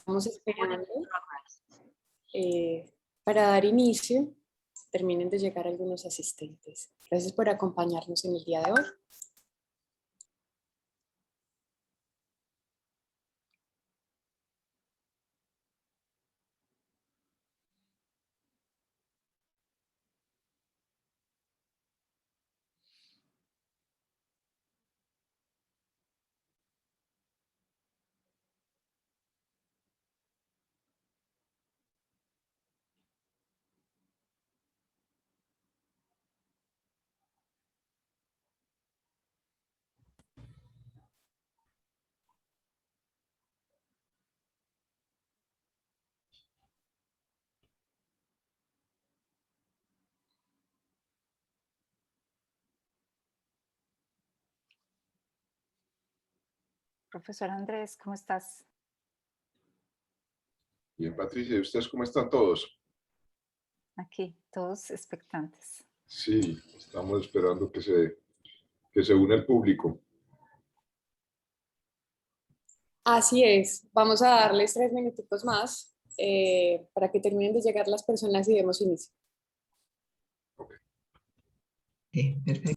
Estamos esperando para dar inicio. Terminen de llegar algunos asistentes. Gracias por acompañarnos en el día de hoy. Profesor Andrés, ¿cómo estás? Bien, Patricia, ¿y ustedes cómo están todos? Aquí, todos expectantes. Sí, estamos esperando que se una el público. Así es. Vamos a darles 3 minuticos más para que terminen de llegar las personas y demos inicio. Okay. Perfecto.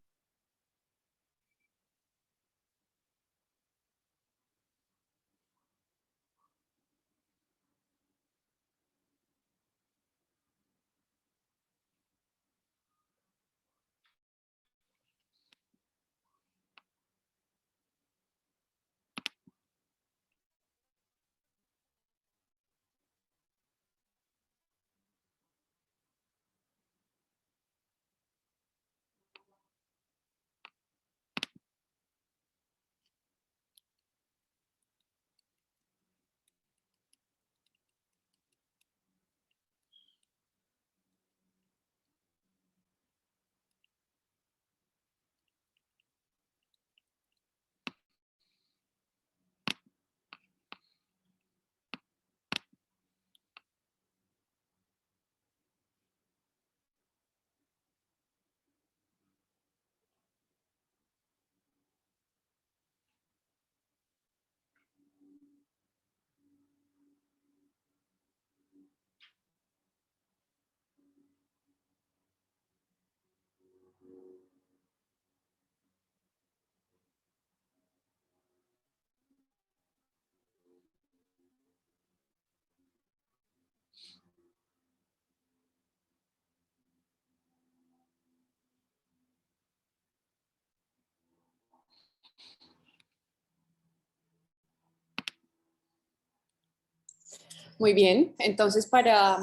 Muy bien, entonces para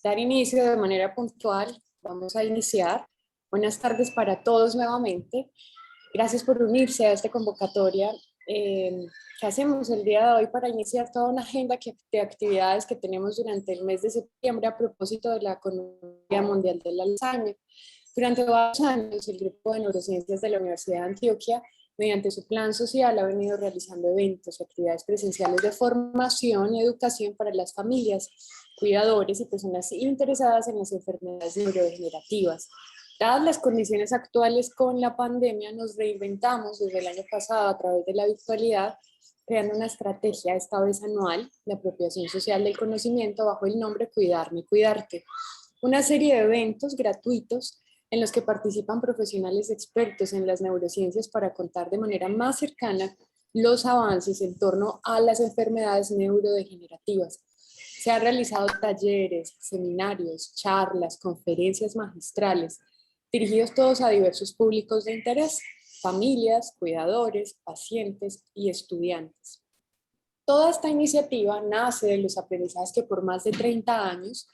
dar inicio de manera puntual, vamos a iniciar. Buenas tardes para todos nuevamente. Gracias por unirse a esta convocatoria que hacemos el día de hoy para iniciar toda una agenda de actividades que tenemos durante el mes de septiembre a propósito de la Jornada Mundial del Alzheimer. Durante varios años, el Grupo de Neurociencias de la Universidad de Antioquia, mediante su plan social, ha venido realizando eventos y actividades presenciales de formación y educación para las familias, cuidadores y personas interesadas en las enfermedades neurodegenerativas. Dadas las condiciones actuales con la pandemia, nos reinventamos desde el año pasado a través de la virtualidad, creando una estrategia, esta vez anual, de apropiación social del conocimiento bajo el nombre Cuidarme y Cuidarte. Una serie de eventos gratuitos en los que participan profesionales expertos en las neurociencias para contar de manera más cercana los avances en torno a las enfermedades neurodegenerativas. Se han realizado talleres, seminarios, charlas, conferencias magistrales, dirigidos todos a diversos públicos de interés, familias, cuidadores, pacientes y estudiantes. Toda esta iniciativa nace de los aprendizajes que por más de 30 años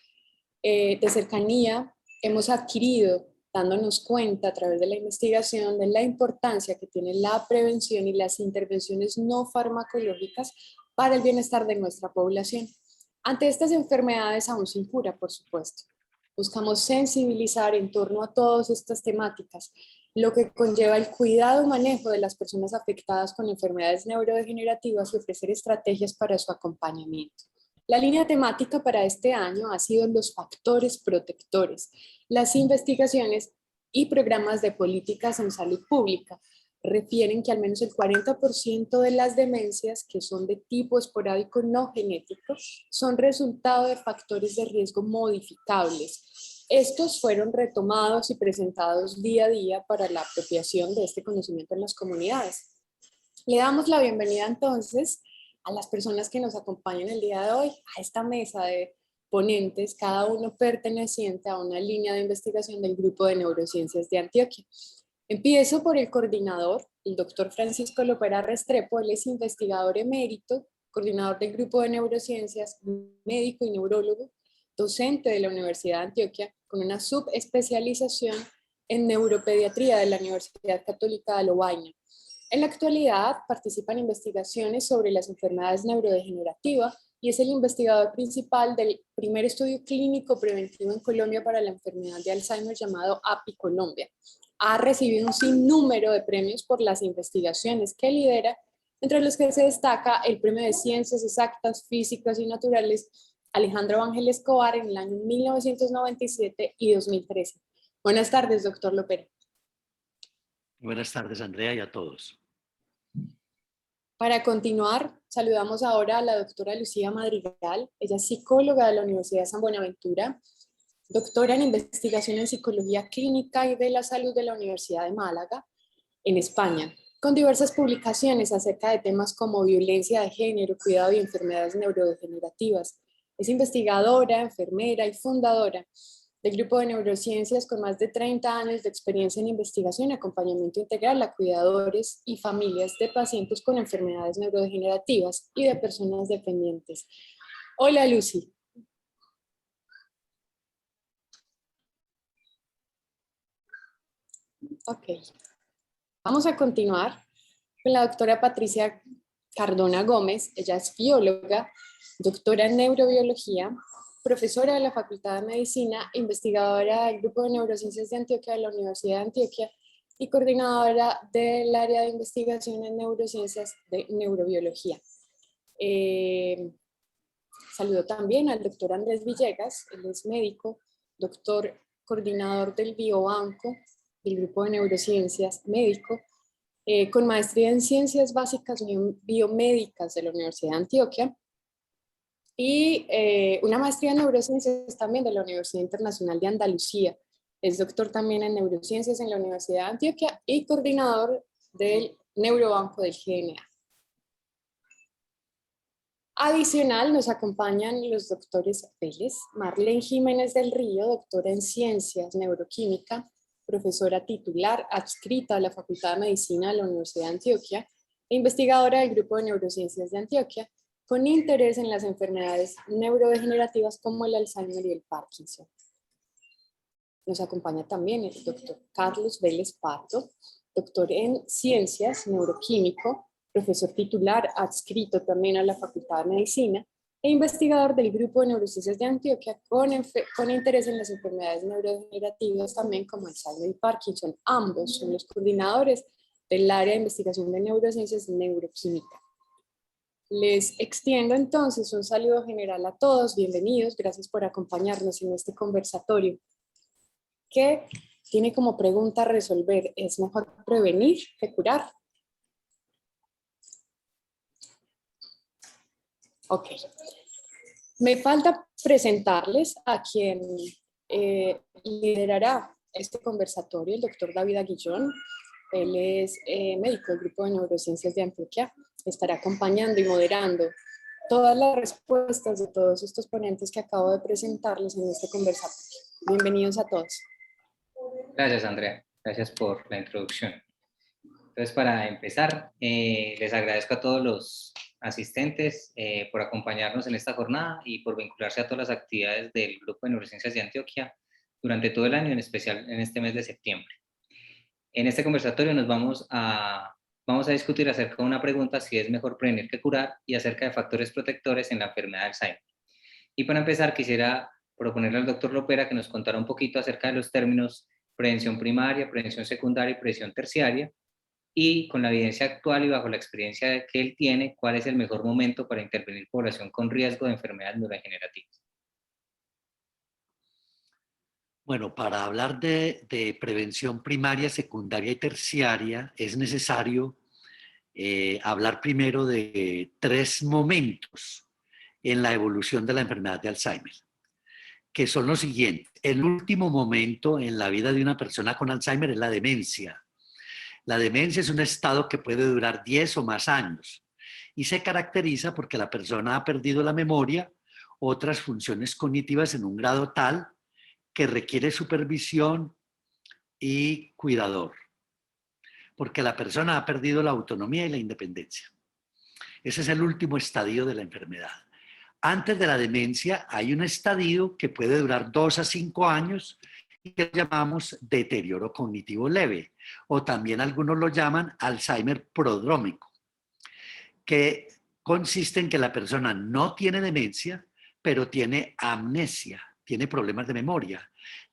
de cercanía hemos adquirido, dándonos cuenta a través de la investigación de la importancia que tiene la prevención y las intervenciones no farmacológicas para el bienestar de nuestra población. Ante estas enfermedades aún sin cura, por supuesto, buscamos sensibilizar en torno a todas estas temáticas, lo que conlleva el cuidado y manejo de las personas afectadas con enfermedades neurodegenerativas y ofrecer estrategias para su acompañamiento. La línea temática para este año ha sido los factores protectores, las investigaciones y programas de políticas en salud pública, refieren que al menos el 40% de las demencias que son de tipo esporádico no genético son resultado de factores de riesgo modificables. Estos fueron retomados y presentados día a día para la apropiación de este conocimiento en las comunidades. Le damos la bienvenida entonces a las personas que nos acompañan el día de hoy a esta mesa de ponentes, cada uno perteneciente a una línea de investigación del Grupo de Neurociencias de Antioquia. Empiezo por el coordinador, el doctor Francisco Lopera Restrepo. Él es investigador emérito, coordinador del Grupo de Neurociencias, médico y neurólogo, docente de la Universidad de Antioquia, con una subespecialización en neuropediatría de la Universidad Católica de Lovaina. En la actualidad participa en investigaciones sobre las enfermedades neurodegenerativas y es el investigador principal del primer estudio clínico preventivo en Colombia para la enfermedad de Alzheimer llamado API Colombia. Ha recibido un sinnúmero de premios por las investigaciones que lidera, entre los que se destaca el Premio de Ciencias Exactas, Físicas y Naturales Alejandro Ángel Escobar en el año 1997 y 2013. Buenas tardes, doctor Lopera. Buenas tardes, Andrea, y a todos. Para continuar, saludamos ahora a la doctora Lucía Madrigal. Ella es psicóloga de la Universidad de San Buenaventura, doctora en investigación en psicología clínica y de la salud de la Universidad de Málaga, en España, con diversas publicaciones acerca de temas como violencia de género, cuidado y enfermedades neurodegenerativas. Es investigadora, enfermera y fundadora del Grupo de Neurociencias, con más de 30 años de experiencia en investigación y acompañamiento integral a cuidadores y familias de pacientes con enfermedades neurodegenerativas y de personas dependientes. Hola, Lucy. Ok. Vamos a continuar con la doctora Patricia Cardona Gómez. Ella es bióloga, doctora en neurobiología, profesora de la Facultad de Medicina, investigadora del Grupo de Neurociencias de Antioquia de la Universidad de Antioquia y coordinadora del área de investigación en neurociencias de neurobiología. Saludo también al doctor Andrés Villegas. Él es médico, doctor coordinador del Biobanco del Grupo de Neurociencias, médico, con maestría en Ciencias Básicas Biomédicas de la Universidad de Antioquia y una maestría en Neurociencias también de la Universidad Internacional de Andalucía. Es doctor también en Neurociencias en la Universidad de Antioquia y coordinador del Neurobanco del GNA. Adicional, nos acompañan los doctores Vélez, Marlene Jiménez del Río, doctora en Ciencias Neuroquímica, profesora titular adscrita a la Facultad de Medicina de la Universidad de Antioquia e investigadora del Grupo de Neurociencias de Antioquia, con interés en las enfermedades neurodegenerativas como el Alzheimer y el Parkinson. Nos acompaña también el doctor Carlos Vélez Pato, doctor en Ciencias Neuroquímico, profesor titular adscrito también a la Facultad de Medicina e investigador del Grupo de Neurociencias de Antioquia con interés en las enfermedades neurodegenerativas también como Alzheimer y Parkinson. Ambos son los coordinadores del área de investigación de neurociencias y neuroquímica. Les extiendo entonces un saludo general a todos, bienvenidos, gracias por acompañarnos en este conversatorio que tiene como pregunta a resolver: ¿es mejor prevenir que curar? Ok. Me falta presentarles a quien liderará este conversatorio, el doctor David Aguillón. Él es médico del Grupo de Neurociencias de Antioquia. Estará acompañando y moderando todas las respuestas de todos estos ponentes que acabo de presentarles en este conversatorio. Bienvenidos a todos. Gracias, Andrea. Gracias por la introducción. Entonces, para empezar, les agradezco a todos los asistentes por acompañarnos en esta jornada y por vincularse a todas las actividades del Grupo de Neurociencias de Antioquia durante todo el año, en especial en este mes de septiembre. En este conversatorio vamos a discutir acerca de una pregunta: si es mejor prevenir que curar, y acerca de factores protectores en la enfermedad de Alzheimer. Y para empezar, quisiera proponerle al doctor Lopera que nos contara un poquito acerca de los términos prevención primaria, prevención secundaria y prevención terciaria, y con la evidencia actual y bajo la experiencia que él tiene, cuál es el mejor momento para intervenir población con riesgo de enfermedades neurodegenerativas. Bueno, para hablar de prevención primaria, secundaria y terciaria es necesario hablar primero de 3 momentos en la evolución de la enfermedad de Alzheimer, que son los siguientes. El último momento en la vida de una persona con Alzheimer es la demencia. La demencia es un estado que puede durar 10 o más años y se caracteriza porque la persona ha perdido la memoria, otras funciones cognitivas en un grado tal que requiere supervisión y cuidador, porque la persona ha perdido la autonomía y la independencia. Ese es el último estadio de la enfermedad. Antes de la demencia hay un estadio que puede durar 2 a 5 años y que llamamos deterioro cognitivo leve, o también algunos lo llaman Alzheimer prodrómico, que consiste en que la persona no tiene demencia, pero tiene amnesia, tiene problemas de memoria.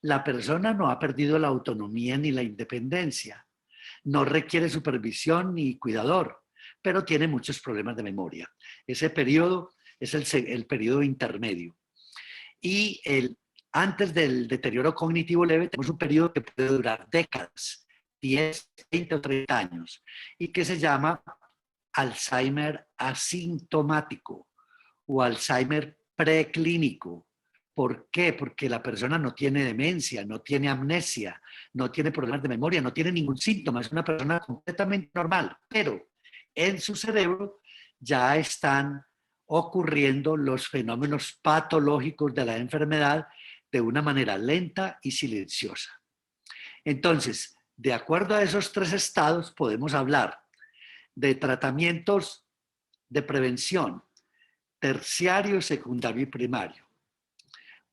La persona no ha perdido la autonomía ni la independencia, no requiere supervisión ni cuidador, pero tiene muchos problemas de memoria. Ese periodo es el periodo intermedio. Y antes del deterioro cognitivo leve tenemos un periodo que puede durar décadas, 10, 20 o 30 años, y que se llama Alzheimer asintomático o Alzheimer preclínico. ¿Por qué? Porque la persona no tiene demencia, no tiene amnesia, no tiene problemas de memoria, no tiene ningún síntoma, es una persona completamente normal, pero en su cerebro ya están ocurriendo los fenómenos patológicos de la enfermedad de una manera lenta y silenciosa. Entonces, de acuerdo a esos 3 estados, podemos hablar de tratamientos de prevención, terciario, secundario y primario.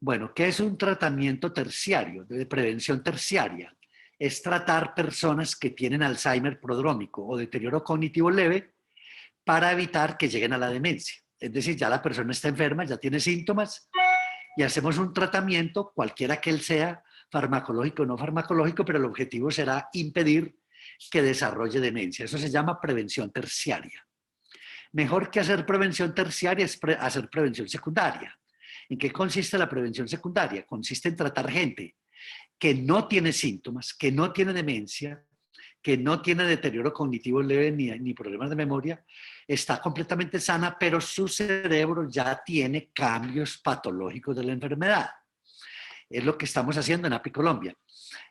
Bueno, ¿qué es un tratamiento terciario, de prevención terciaria? Es tratar personas que tienen Alzheimer prodrómico o deterioro cognitivo leve para evitar que lleguen a la demencia. Es decir, ya la persona está enferma, ya tiene síntomas y hacemos un tratamiento, cualquiera que él sea, farmacológico o no farmacológico, pero el objetivo será impedir que desarrolle demencia. Eso se llama prevención terciaria. Mejor que hacer prevención terciaria es hacer prevención secundaria. ¿En qué consiste la prevención secundaria? Consiste en tratar gente que no tiene síntomas, que no tiene demencia, que no tiene deterioro cognitivo leve ni problemas de memoria, está completamente sana, pero su cerebro ya tiene cambios patológicos de la enfermedad. Es lo que estamos haciendo en API Colombia.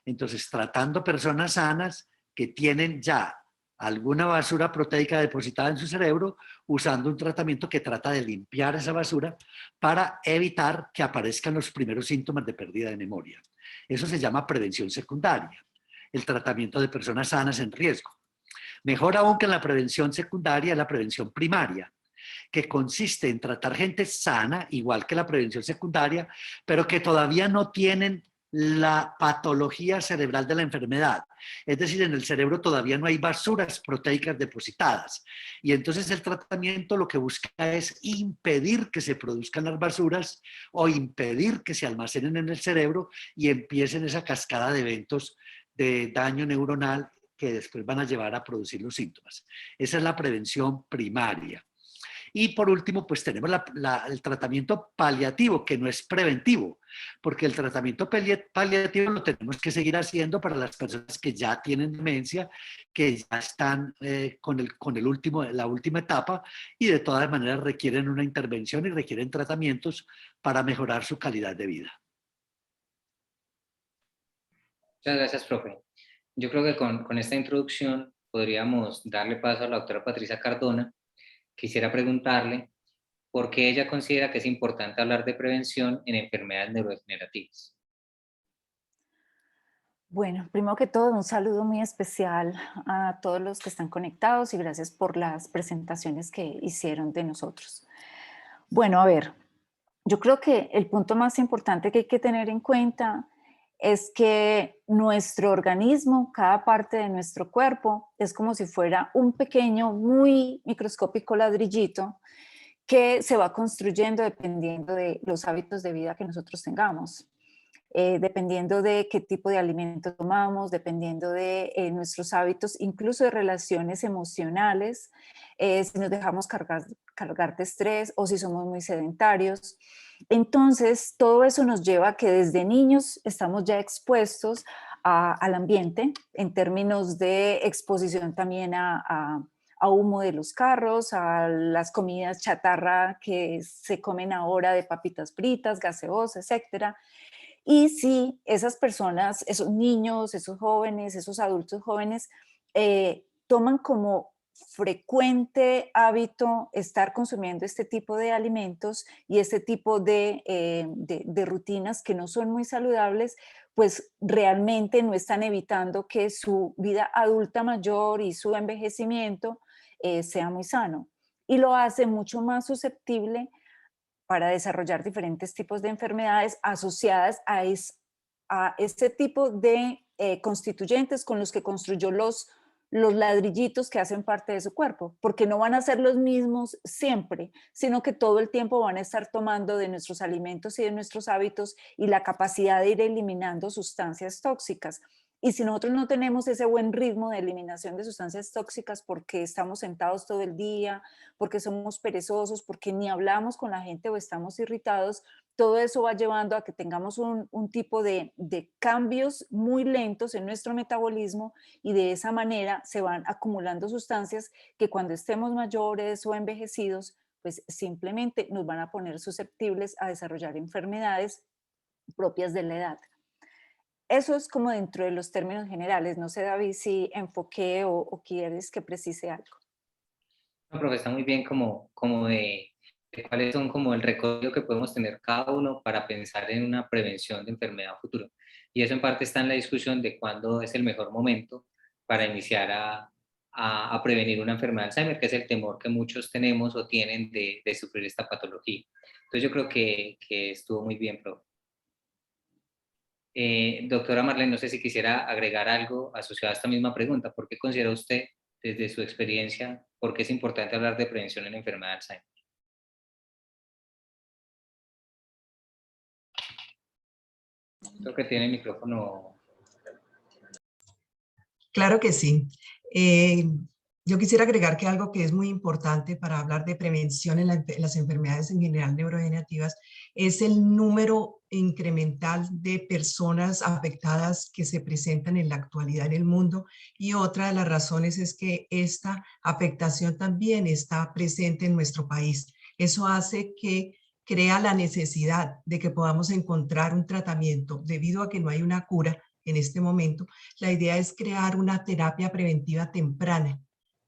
Entonces, tratando personas sanas que tienen ya alguna basura proteica depositada en su cerebro, usando un tratamiento que trata de limpiar esa basura para evitar que aparezcan los primeros síntomas de pérdida de memoria. Eso se llama prevención secundaria, el tratamiento de personas sanas en riesgo. Mejor aún que en la prevención secundaria, la prevención primaria, que consiste en tratar gente sana, igual que la prevención secundaria, pero que todavía no tienen la patología cerebral de la enfermedad. Es decir, en el cerebro todavía no hay basuras proteicas depositadas. Y entonces el tratamiento lo que busca es impedir que se produzcan las basuras o impedir que se almacenen en el cerebro y empiecen esa cascada de eventos de daño neuronal que después van a llevar a producir los síntomas. Esa es la prevención primaria. Y por último, pues tenemos el tratamiento paliativo, que no es preventivo, porque el tratamiento paliativo lo tenemos que seguir haciendo para las personas que ya tienen demencia, que ya están con la última etapa y de todas maneras requieren una intervención y requieren tratamientos para mejorar su calidad de vida. Muchas gracias, profe. Yo creo que con esta introducción podríamos darle paso a la doctora Patricia Cardona. Quisiera preguntarle por qué ella considera que es importante hablar de prevención en enfermedades neurodegenerativas. Bueno, primero que todo, un saludo muy especial a todos los que están conectados y gracias por las presentaciones que hicieron de nosotros. Bueno, a ver, yo creo que el punto más importante que hay que tener en cuenta es que nuestro organismo, cada parte de nuestro cuerpo, es como si fuera un pequeño, muy microscópico ladrillito que se va construyendo dependiendo de los hábitos de vida que nosotros tengamos. dependiendo de qué tipo de alimento tomamos, dependiendo de nuestros hábitos, incluso de relaciones emocionales, si nos dejamos cargar de estrés o si somos muy sedentarios. Entonces, todo eso nos lleva a que desde niños estamos ya expuestos al ambiente en términos de exposición también a humo de los carros, a las comidas chatarra que se comen ahora de papitas fritas, gaseosas, etcétera. Y si esas personas, esos niños, esos jóvenes, esos adultos jóvenes, toman como frecuente hábito estar consumiendo este tipo de alimentos y este tipo de rutinas que no son muy saludables, pues realmente no están evitando que su vida adulta mayor y su envejecimiento sea muy sano. Y lo hace mucho más susceptible para desarrollar diferentes tipos de enfermedades asociadas a este tipo de constituyentes con los que construyó los ladrillitos que hacen parte de su cuerpo, porque no van a ser los mismos siempre, sino que todo el tiempo van a estar tomando de nuestros alimentos y de nuestros hábitos y la capacidad de ir eliminando sustancias tóxicas. Y si nosotros no tenemos ese buen ritmo de eliminación de sustancias tóxicas porque estamos sentados todo el día, porque somos perezosos, porque ni hablamos con la gente o estamos irritados, todo eso va llevando a que tengamos un tipo de cambios muy lentos en nuestro metabolismo y de esa manera se van acumulando sustancias que cuando estemos mayores o envejecidos, pues simplemente nos van a poner susceptibles a desarrollar enfermedades propias de la edad. Eso es como dentro de los términos generales. No sé, David, si enfoqué o quieres que precise algo. No, profe, está muy bien como de cuáles son como el recorrido que podemos tener cada uno para pensar en una prevención de enfermedad futuro. Y eso en parte está en la discusión de cuándo es el mejor momento para iniciar a prevenir una enfermedad de Alzheimer, que es el temor que muchos tenemos o tienen de sufrir esta patología. Entonces yo creo que estuvo muy bien, profe. Doctora Marlene, no sé si quisiera agregar algo asociado a esta misma pregunta. ¿Por qué considera usted, desde su experiencia, por qué es importante hablar de prevención en enfermedad de Alzheimer? Creo que tiene el micrófono. Claro que sí. Yo quisiera agregar que algo que es muy importante para hablar de prevención en las enfermedades en general neurodegenerativas es el número incremental de personas afectadas que se presentan en la actualidad en el mundo, y otra de las razones es que esta afectación también está presente en nuestro país. Eso hace que crea la necesidad de que podamos encontrar un tratamiento debido a que no hay una cura en este momento. La idea es crear una terapia preventiva temprana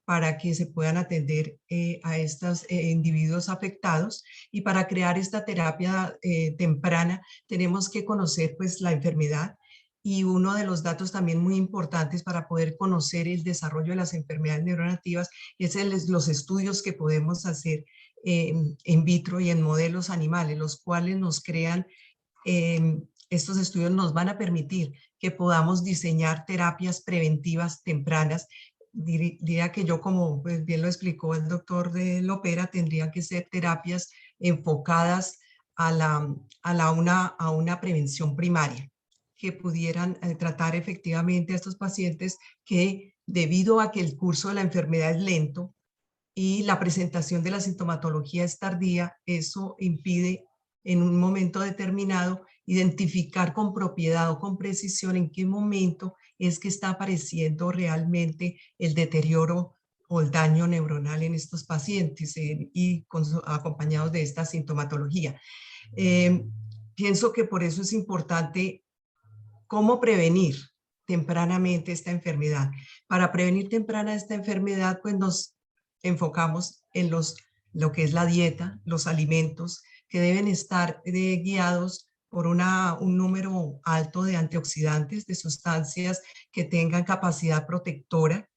para que se puedan atender a estos individuos afectados, y para crear esta terapia temprana tenemos que conocer pues la enfermedad, y uno de los datos también muy importantes para poder conocer el desarrollo de las enfermedades neurodegenerativas es los estudios que podemos hacer in vitro y en modelos animales, los cuales nos crean, estos estudios nos van a permitir que podamos diseñar terapias preventivas tempranas. Diría que yo, como pues bien lo explicó el doctor de Lopera, tendría que ser terapias enfocadas a una prevención primaria, que pudieran tratar efectivamente a estos pacientes que, debido a que el curso de la enfermedad es lento y la presentación de la sintomatología es tardía, eso impide en un momento determinado identificar con propiedad o con precisión en qué momento es que está apareciendo realmente el deterioro o el daño neuronal en estos pacientes y acompañados de esta sintomatología. Pienso que por eso es importante cómo prevenir tempranamente esta enfermedad. Para prevenir temprana esta enfermedad, pues nos enfocamos en lo que es la dieta, los alimentos, que deben estar guiados por un número alto de antioxidantes, de sustancias que tengan capacidad protectora,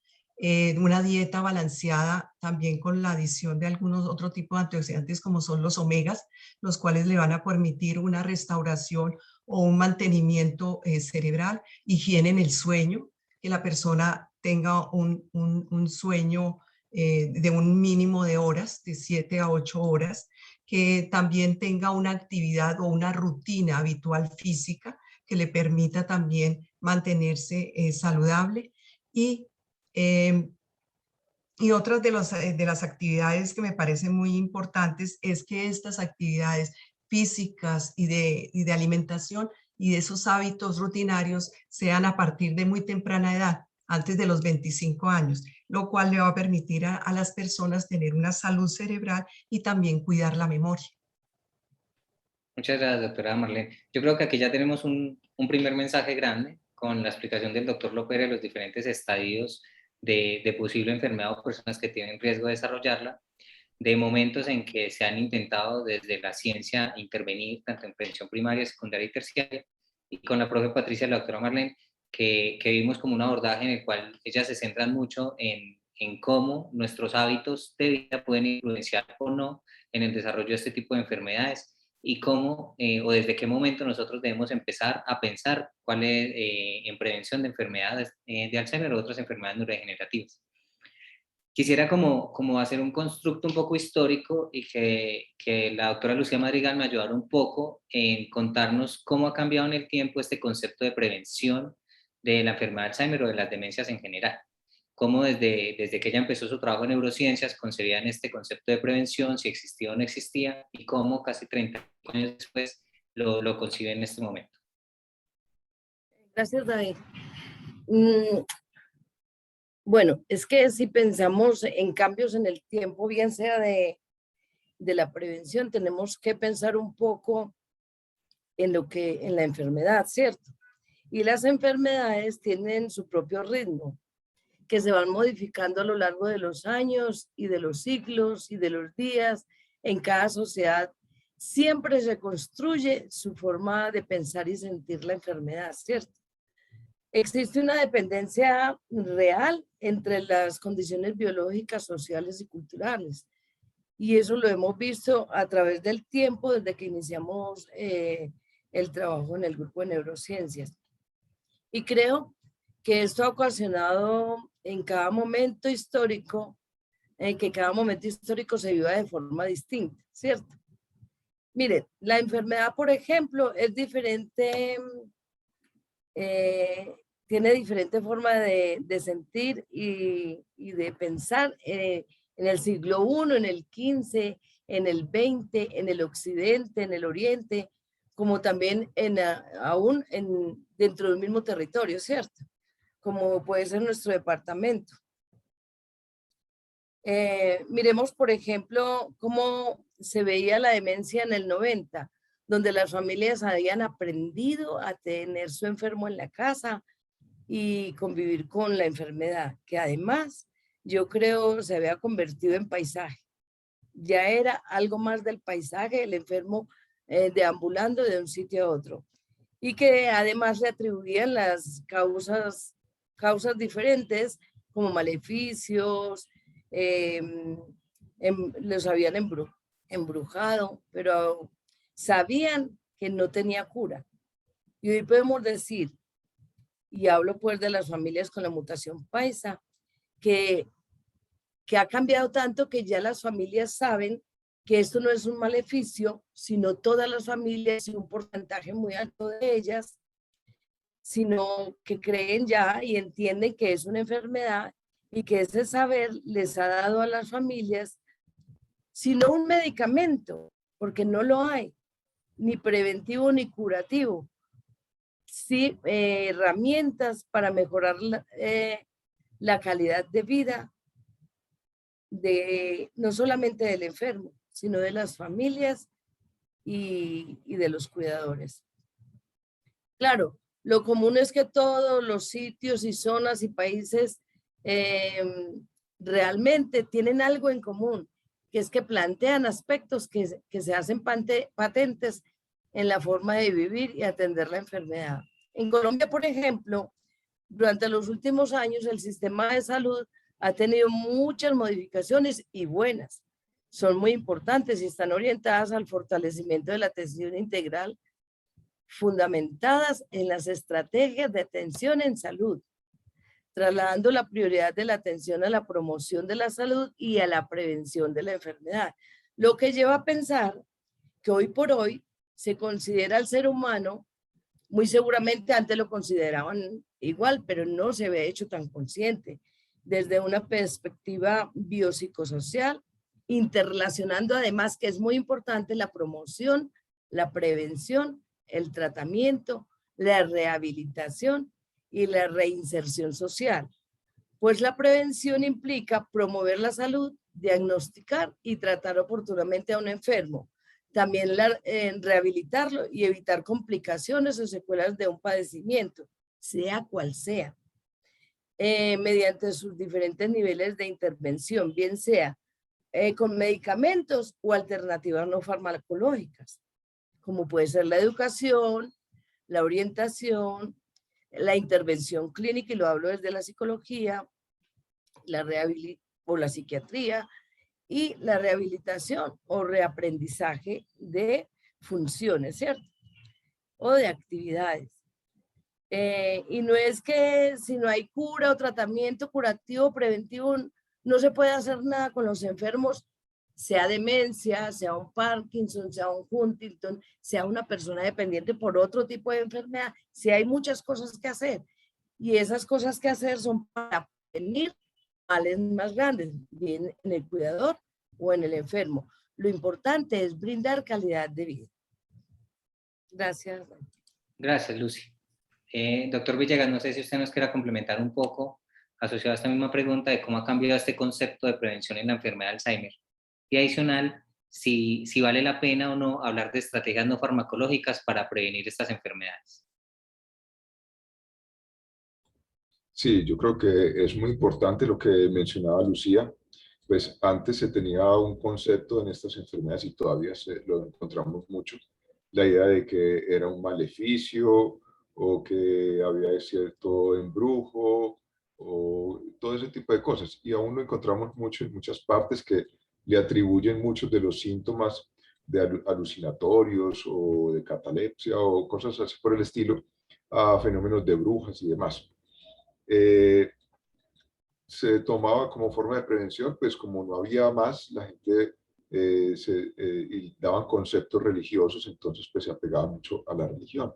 una dieta balanceada también con la adición de algunos otro tipo de antioxidantes como son los omegas, los cuales le van a permitir una restauración o un mantenimiento cerebral, higiene en el sueño, que la persona tenga un sueño de un mínimo de horas, de 7 a 8 horas, que también tenga una actividad o una rutina habitual física, que le permita también mantenerse saludable. Y otras de las actividades que me parecen muy importantes es que estas actividades físicas y de alimentación y de esos hábitos rutinarios sean a partir de muy temprana edad, antes de los 25 años, lo cual le va a permitir a las personas tener una salud cerebral y también cuidar la memoria. Muchas gracias, doctora Marlene. Yo creo que aquí ya tenemos un primer mensaje grande con la explicación del doctor Lopera de los diferentes estadios de posible enfermedad o personas que tienen riesgo de desarrollarla, de momentos en que se han intentado desde la ciencia intervenir tanto en prevención primaria, secundaria y terciaria, y con la profe Patricia y la doctora Marlene, que vimos como un abordaje en el cual ellas se centran mucho en cómo nuestros hábitos de vida pueden influenciar o no en el desarrollo de este tipo de enfermedades y cómo o desde qué momento nosotros debemos empezar a pensar cuál es en prevención de enfermedades de Alzheimer o otras enfermedades neurodegenerativas. Quisiera como hacer un constructo un poco histórico y que la doctora Lucía Madrigal me ayudara un poco en contarnos cómo ha cambiado en el tiempo este concepto de prevención de la enfermedad de Alzheimer o de las demencias en general. Cómo desde que ella empezó su trabajo en neurociencias concebían este concepto de prevención, si existía o no existía, y cómo casi 30 años después lo concibe en este momento. Gracias, David. Bueno, es que si pensamos en cambios en el tiempo, bien sea de la prevención, tenemos que pensar un poco en la enfermedad, ¿cierto? Y las enfermedades tienen su propio ritmo, que se van modificando a lo largo de los años y de los siglos y de los días. En cada sociedad siempre se construye su forma de pensar y sentir la enfermedad, ¿cierto? Existe una dependencia real entre las condiciones biológicas, sociales y culturales. Y eso lo hemos visto a través del tiempo desde que iniciamos el trabajo en el grupo de neurociencias. Y creo que esto ha ocasionado en cada momento histórico, que cada momento histórico se viva de forma distinta, ¿cierto? Miren, la enfermedad, por ejemplo, es diferente, tiene diferente forma de sentir y de pensar en el siglo I, en el XV, en el XX, en el occidente, en el oriente, como también aún dentro del mismo territorio, ¿cierto? Como puede ser nuestro departamento. Miremos, por ejemplo, cómo se veía la demencia en el 90, donde las familias habían aprendido a tener su enfermo en la casa y convivir con la enfermedad, que además yo creo se había convertido en paisaje. Ya era algo más del paisaje, el enfermo deambulando de un sitio a otro. Y que además le atribuían las causas diferentes, como maleficios, los habían embrujado, pero sabían que no tenía cura. Y hoy podemos decir, y hablo pues de las familias con la mutación paisa, que ha cambiado tanto que ya las familias saben que esto no es un maleficio, sino todas las familias y un porcentaje muy alto de ellas, sino que creen ya y entienden que es una enfermedad y que ese saber les ha dado a las familias, sino un medicamento, porque no lo hay, ni preventivo ni curativo, sí herramientas para mejorar la calidad de vida no solamente del enfermo, sino de las familias y de los cuidadores. Claro, lo común es que todos los sitios y zonas y países realmente tienen algo en común, que es que plantean aspectos que se hacen patentes en la forma de vivir y atender la enfermedad. En Colombia, por ejemplo, durante los últimos años el sistema de salud ha tenido muchas modificaciones y buenas. Son muy importantes y están orientadas al fortalecimiento de la atención integral, fundamentadas en las estrategias de atención en salud, trasladando la prioridad de la atención a la promoción de la salud y a la prevención de la enfermedad. Lo que lleva a pensar que hoy por hoy se considera al ser humano Muy seguramente antes lo consideraban igual, pero no se había hecho tan consciente desde una perspectiva biopsicosocial, interrelacionando además, que es muy importante, la promoción, la prevención, el tratamiento, la rehabilitación y la reinserción social. Pues la prevención implica promover la salud, diagnosticar y tratar oportunamente a un enfermo. También rehabilitarlo y evitar complicaciones o secuelas de un padecimiento, sea cual sea, mediante sus diferentes niveles de intervención, bien sea con medicamentos o alternativas no farmacológicas, como puede ser la educación, la orientación, la intervención clínica, y lo hablo desde la psicología, la rehabilitación o la psiquiatría, y la rehabilitación o reaprendizaje de funciones, ¿cierto? O de actividades. Y no es que si no hay cura o tratamiento curativo, preventivo, no se puede hacer nada con los enfermos, sea demencia, sea un Parkinson, sea un Huntington, sea una persona dependiente por otro tipo de enfermedad. Sí hay muchas cosas que hacer, y esas cosas que hacer son para prevenir males más grandes, bien en el cuidador o en el enfermo. Lo importante es brindar calidad de vida. Gracias. Gracias, Lucy. Doctor Villegas, no sé si usted nos quiera complementar un poco, asociado a esta misma pregunta, de cómo ha cambiado este concepto de prevención en la enfermedad de Alzheimer. Y adicional, si vale la pena o no hablar de estrategias no farmacológicas para prevenir estas enfermedades. Sí, yo creo que es muy importante lo que mencionaba Lucía. Pues antes se tenía un concepto en estas enfermedades y todavía lo encontramos mucho, la idea de que era un maleficio o que había cierto embrujo o todo ese tipo de cosas. Y aún lo encontramos mucho en muchas partes que le atribuyen muchos de los síntomas de alucinatorios o de catalepsia o cosas así por el estilo a fenómenos de brujas y demás. Se tomaba como forma de prevención, pues como no había más, la gente y daban conceptos religiosos, entonces pues se apegaba mucho a la religión.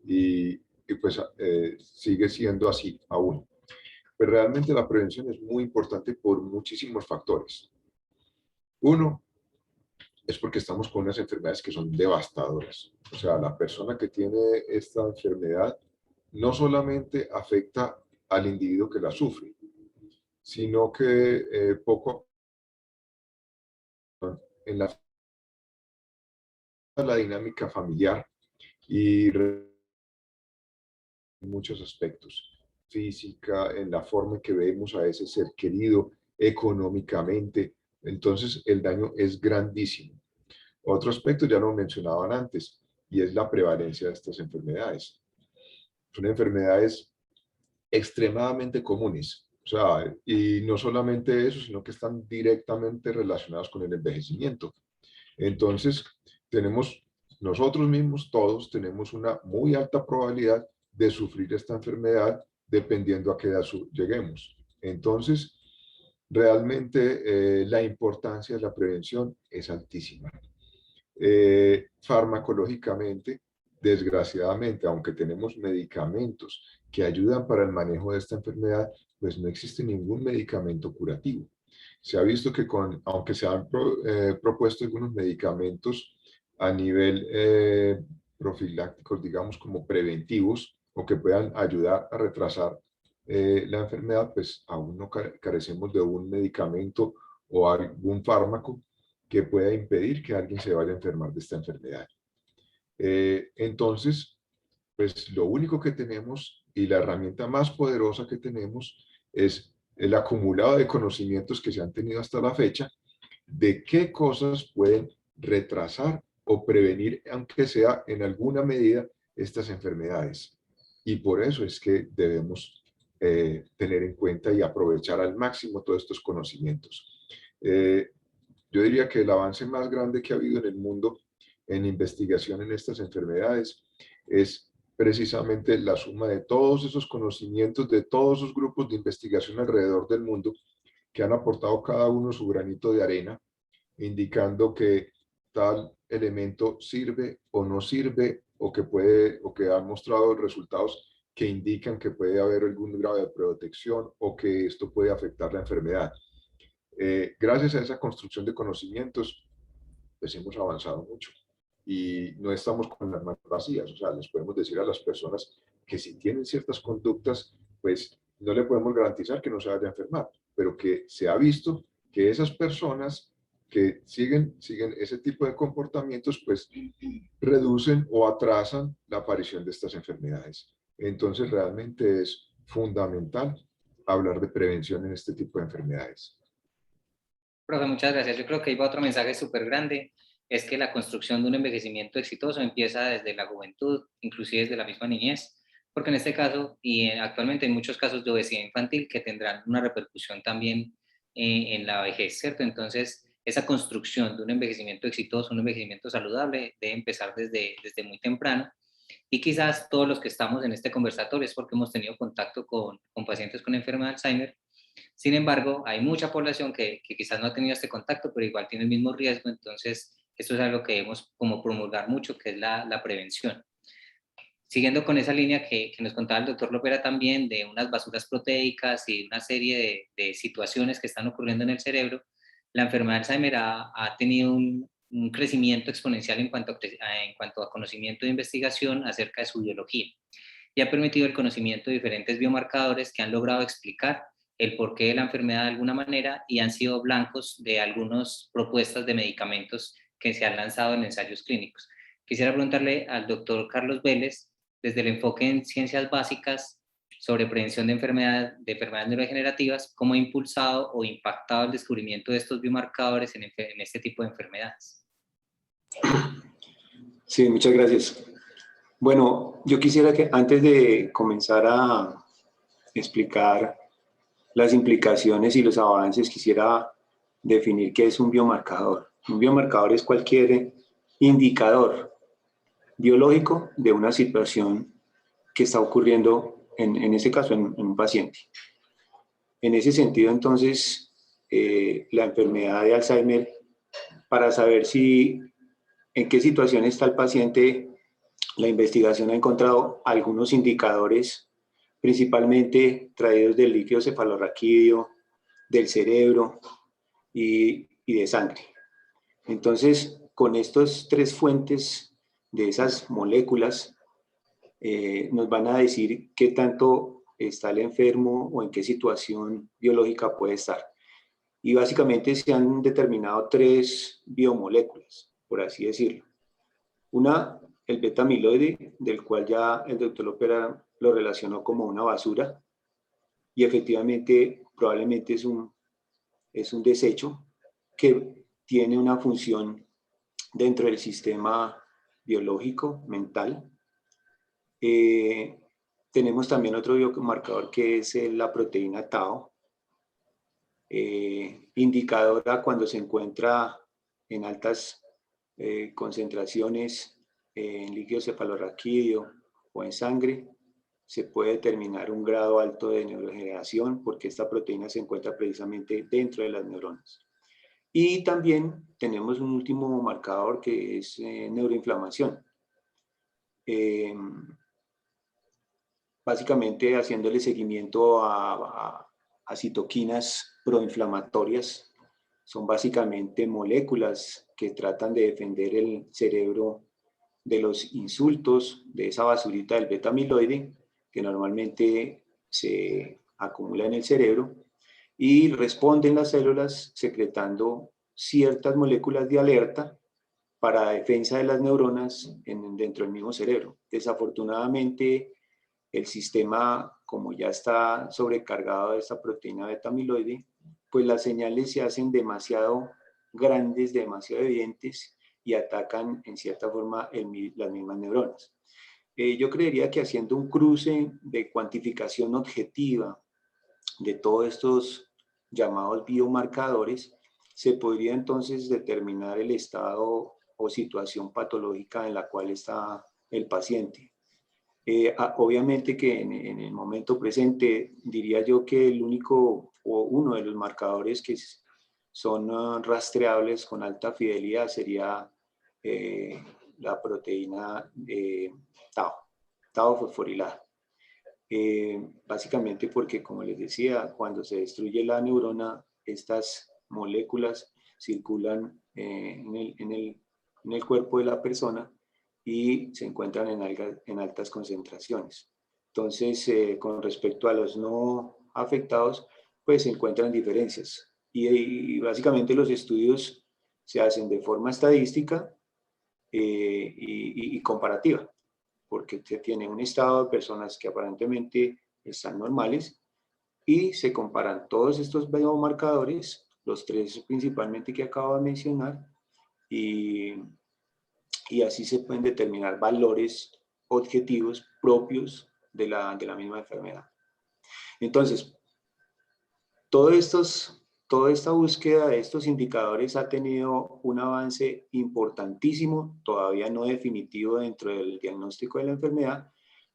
Y pues sigue siendo así aún. Pero realmente la prevención es muy importante por muchísimos factores. Uno es porque estamos con unas enfermedades que son devastadoras. O sea, la persona que tiene esta enfermedad no solamente afecta al individuo que la sufre, sino que poco en la dinámica familiar y en muchos aspectos, física, en la forma en que vemos a ese ser querido, económicamente. Entonces, el daño es grandísimo. Otro aspecto ya lo mencionaban antes, y es la prevalencia de estas enfermedades. Son enfermedades extremadamente comunes. O sea, y no solamente eso, sino que están directamente relacionadas con el envejecimiento. Entonces, nosotros mismos, todos, tenemos una muy alta probabilidad de sufrir esta enfermedad dependiendo a qué edad lleguemos. Entonces, realmente la importancia de la prevención es altísima. Farmacológicamente, desgraciadamente, aunque tenemos medicamentos que ayudan para el manejo de esta enfermedad, pues no existe ningún medicamento curativo. Se ha visto que aunque se han propuesto algunos medicamentos a nivel profilácticos, digamos como preventivos, o que puedan ayudar a retrasar la enfermedad, pues aún no carecemos de un medicamento o algún fármaco que pueda impedir que alguien se vaya a enfermar de esta enfermedad. Entonces, pues lo único que tenemos y la herramienta más poderosa que tenemos es el acumulado de conocimientos que se han tenido hasta la fecha de qué cosas pueden retrasar o prevenir, aunque sea en alguna medida, estas enfermedades. Y por eso es que debemos tener en cuenta y aprovechar al máximo todos estos conocimientos. Yo diría que el avance más grande que ha habido en el mundo en investigación en estas enfermedades es precisamente la suma de todos esos conocimientos de todos esos grupos de investigación alrededor del mundo que han aportado cada uno su granito de arena, indicando que tal elemento sirve o que han mostrado resultados que indican que puede haber algún grado de protección o que esto puede afectar la enfermedad. Gracias a esa construcción de conocimientos, pues hemos avanzado mucho y no estamos con las manos vacías. O sea, les podemos decir a las personas que si tienen ciertas conductas, pues no le podemos garantizar que no se vaya a enfermar, pero que se ha visto que esas personas que siguen ese tipo de comportamientos, pues reducen o atrasan la aparición de estas enfermedades. Entonces, realmente es fundamental hablar de prevención en este tipo de enfermedades. Profe, muchas gracias. Yo creo que ahí va otro mensaje súper grande, es que la construcción de un envejecimiento exitoso empieza desde la juventud, inclusive desde la misma niñez, porque en este caso, y actualmente hay muchos casos de obesidad infantil que tendrán una repercusión también en la vejez, ¿cierto? Entonces, esa construcción de un envejecimiento exitoso, un envejecimiento saludable, debe empezar desde muy temprano. Y quizás todos los que estamos en este conversatorio es porque hemos tenido contacto con pacientes con enfermedad de Alzheimer. Sin embargo, hay mucha población que quizás no ha tenido este contacto, pero igual tiene el mismo riesgo. Entonces, esto es algo que debemos como promulgar mucho, que es la prevención. Siguiendo con esa línea que nos contaba el doctor Lopera también, de unas basuras proteicas y una serie de situaciones que están ocurriendo en el cerebro, la enfermedad de Alzheimer ha tenido un crecimiento exponencial en cuanto a conocimiento de investigación acerca de su biología y ha permitido el conocimiento de diferentes biomarcadores que han logrado explicar el porqué de la enfermedad de alguna manera y han sido blancos de algunas propuestas de medicamentos que se han lanzado en ensayos clínicos. Quisiera preguntarle al doctor Carlos Vélez, desde el enfoque en ciencias básicas sobre prevención de enfermedades neurodegenerativas, cómo ha impulsado o impactado el descubrimiento de estos biomarcadores en este tipo de enfermedades. Sí, muchas gracias. Bueno, yo quisiera que antes de comenzar a explicar las implicaciones y los avances, quisiera definir qué es un biomarcador. Un biomarcador es cualquier indicador biológico de una situación que está ocurriendo, en este caso, en un paciente. En ese sentido, entonces, la enfermedad de Alzheimer, para saber en qué situación está el paciente, la investigación ha encontrado algunos indicadores, principalmente traídos del líquido cefalorraquídeo, del cerebro y de sangre. Entonces, con estas tres fuentes de esas moléculas, nos van a decir qué tanto está el enfermo o en qué situación biológica puede estar. Y básicamente se han determinado tres biomoléculas, por así decirlo. Una, el beta-amiloide, del cual ya el doctor Lopera lo relacionó como una basura, y efectivamente probablemente es un desecho que tiene una función dentro del sistema biológico, mental. Tenemos también otro biomarcador que es la proteína tau, indicadora cuando se encuentra en altas concentraciones en líquido cefalorraquídeo o en sangre, se puede determinar un grado alto de neurodegeneración porque esta proteína se encuentra precisamente dentro de las neuronas. Y también tenemos un último marcador que es neuroinflamación. Básicamente haciéndole seguimiento a citoquinas proinflamatorias. Son básicamente moléculas que tratan de defender el cerebro de los insultos, de esa basurita del beta-amiloide, que normalmente se acumula en el cerebro, y responden las células secretando ciertas moléculas de alerta para defensa de las neuronas dentro del mismo cerebro. Desafortunadamente, el sistema, como ya está sobrecargado de esta proteína beta-amiloide, pues las señales se hacen demasiado grandes, demasiado evidentes y atacan en cierta forma las mismas neuronas. Yo creería que haciendo un cruce de cuantificación objetiva de todos estos llamados biomarcadores, se podría entonces determinar el estado o situación patológica en la cual está el paciente. Obviamente que en el momento presente diría yo que el único o uno de los marcadores que son rastreables con alta fidelidad sería la proteína tau fosforilada. Básicamente porque, como les decía, cuando se destruye la neurona, estas moléculas circulan en el cuerpo de la persona y se encuentran en altas concentraciones. Entonces, con respecto a los no afectados, pues se encuentran diferencias. Y básicamente los estudios se hacen de forma estadística y comparativa, porque se tiene un estado de personas que aparentemente están normales y se comparan todos estos biomarcadores, los tres principalmente que acabo de mencionar, y así se pueden determinar valores objetivos propios de la misma enfermedad. Entonces, toda esta búsqueda de estos indicadores ha tenido un avance importantísimo, todavía no definitivo dentro del diagnóstico de la enfermedad,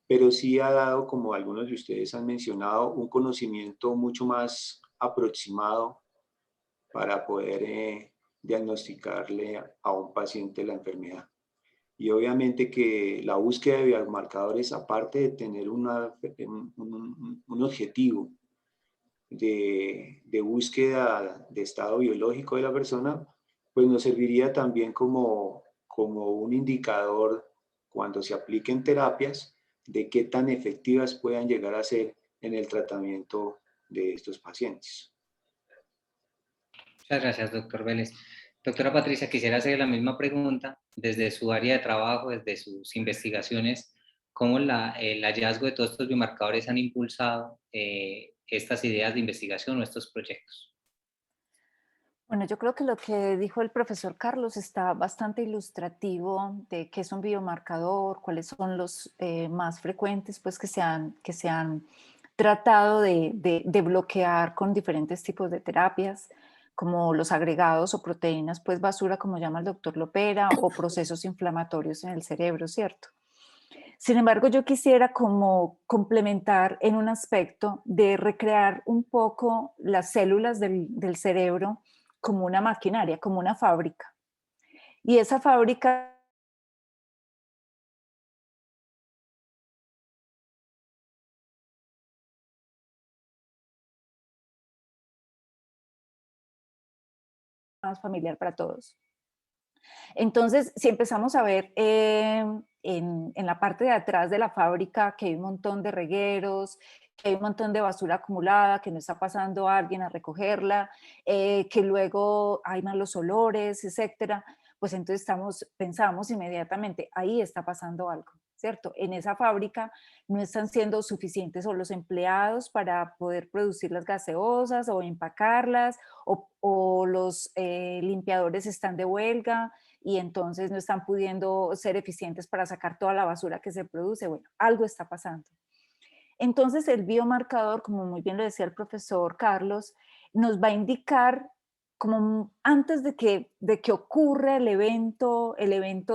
pero sí ha dado, como algunos de ustedes han mencionado, un conocimiento mucho más aproximado para poder diagnosticarle a un paciente la enfermedad. Y obviamente que la búsqueda de biomarcadores, aparte de tener un objetivo de búsqueda de estado biológico de la persona, pues nos serviría también como un indicador cuando se apliquen terapias de qué tan efectivas puedan llegar a ser en el tratamiento de estos pacientes. Muchas gracias, doctor Vélez. Doctora Patricia, quisiera hacer la misma pregunta desde su área de trabajo, desde sus investigaciones, cómo el hallazgo de todos estos biomarcadores han impulsado estas ideas de investigación o estos proyectos. Bueno, yo creo que lo que dijo el profesor Carlos está bastante ilustrativo de qué es un biomarcador, cuáles son los más frecuentes pues, que se han tratado de bloquear con diferentes tipos de terapias, como los agregados o proteínas pues basura, como llama el doctor Lopera, o procesos inflamatorios en el cerebro, ¿cierto? Sin embargo, yo quisiera como complementar en un aspecto de recrear un poco las células del cerebro como una maquinaria, como una fábrica. Y esa fábrica más familiar para todos. Entonces, si empezamos a ver en la parte de atrás de la fábrica que hay un montón de regueros, que hay un montón de basura acumulada, que no está pasando alguien a recogerla, que luego hay malos olores, etcétera, pues entonces pensamos inmediatamente, ahí está pasando algo, ¿cierto? En esa fábrica no están siendo suficientes o los empleados para poder producir las gaseosas o empacarlas, o los limpiadores están de huelga y entonces no están pudiendo ser eficientes para sacar toda la basura que se produce. Bueno, algo está pasando. Entonces el biomarcador, como muy bien lo decía el profesor Carlos, nos va a indicar como antes de que ocurra el evento,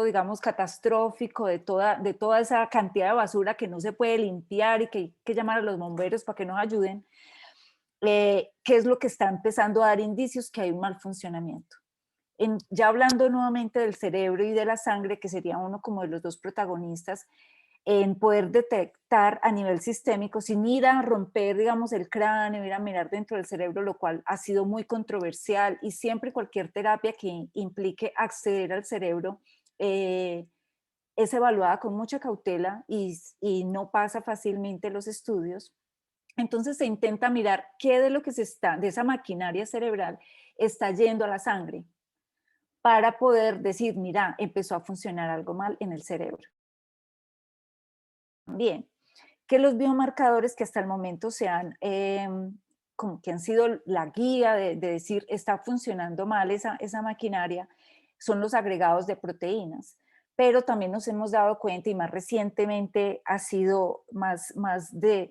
digamos, catastrófico de toda esa cantidad de basura que no se puede limpiar y que hay que llamar a los bomberos para que nos ayuden, qué es lo que está empezando a dar indicios que hay un mal funcionamiento. Ya hablando nuevamente del cerebro y de la sangre, que sería uno como de los dos protagonistas, en poder detectar a nivel sistémico, sin ir a romper, digamos, el cráneo, ir a mirar dentro del cerebro, lo cual ha sido muy controversial, y siempre cualquier terapia que implique acceder al cerebro es evaluada con mucha cautela y no pasa fácilmente los estudios. Entonces se intenta mirar qué de lo que de esa maquinaria cerebral está yendo a la sangre para poder decir, mira, empezó a funcionar algo mal en el cerebro. Bien, que los biomarcadores que hasta el momento como que han sido la guía de decir está funcionando mal esa maquinaria, son los agregados de proteínas. Pero también nos hemos dado cuenta, y más recientemente ha sido más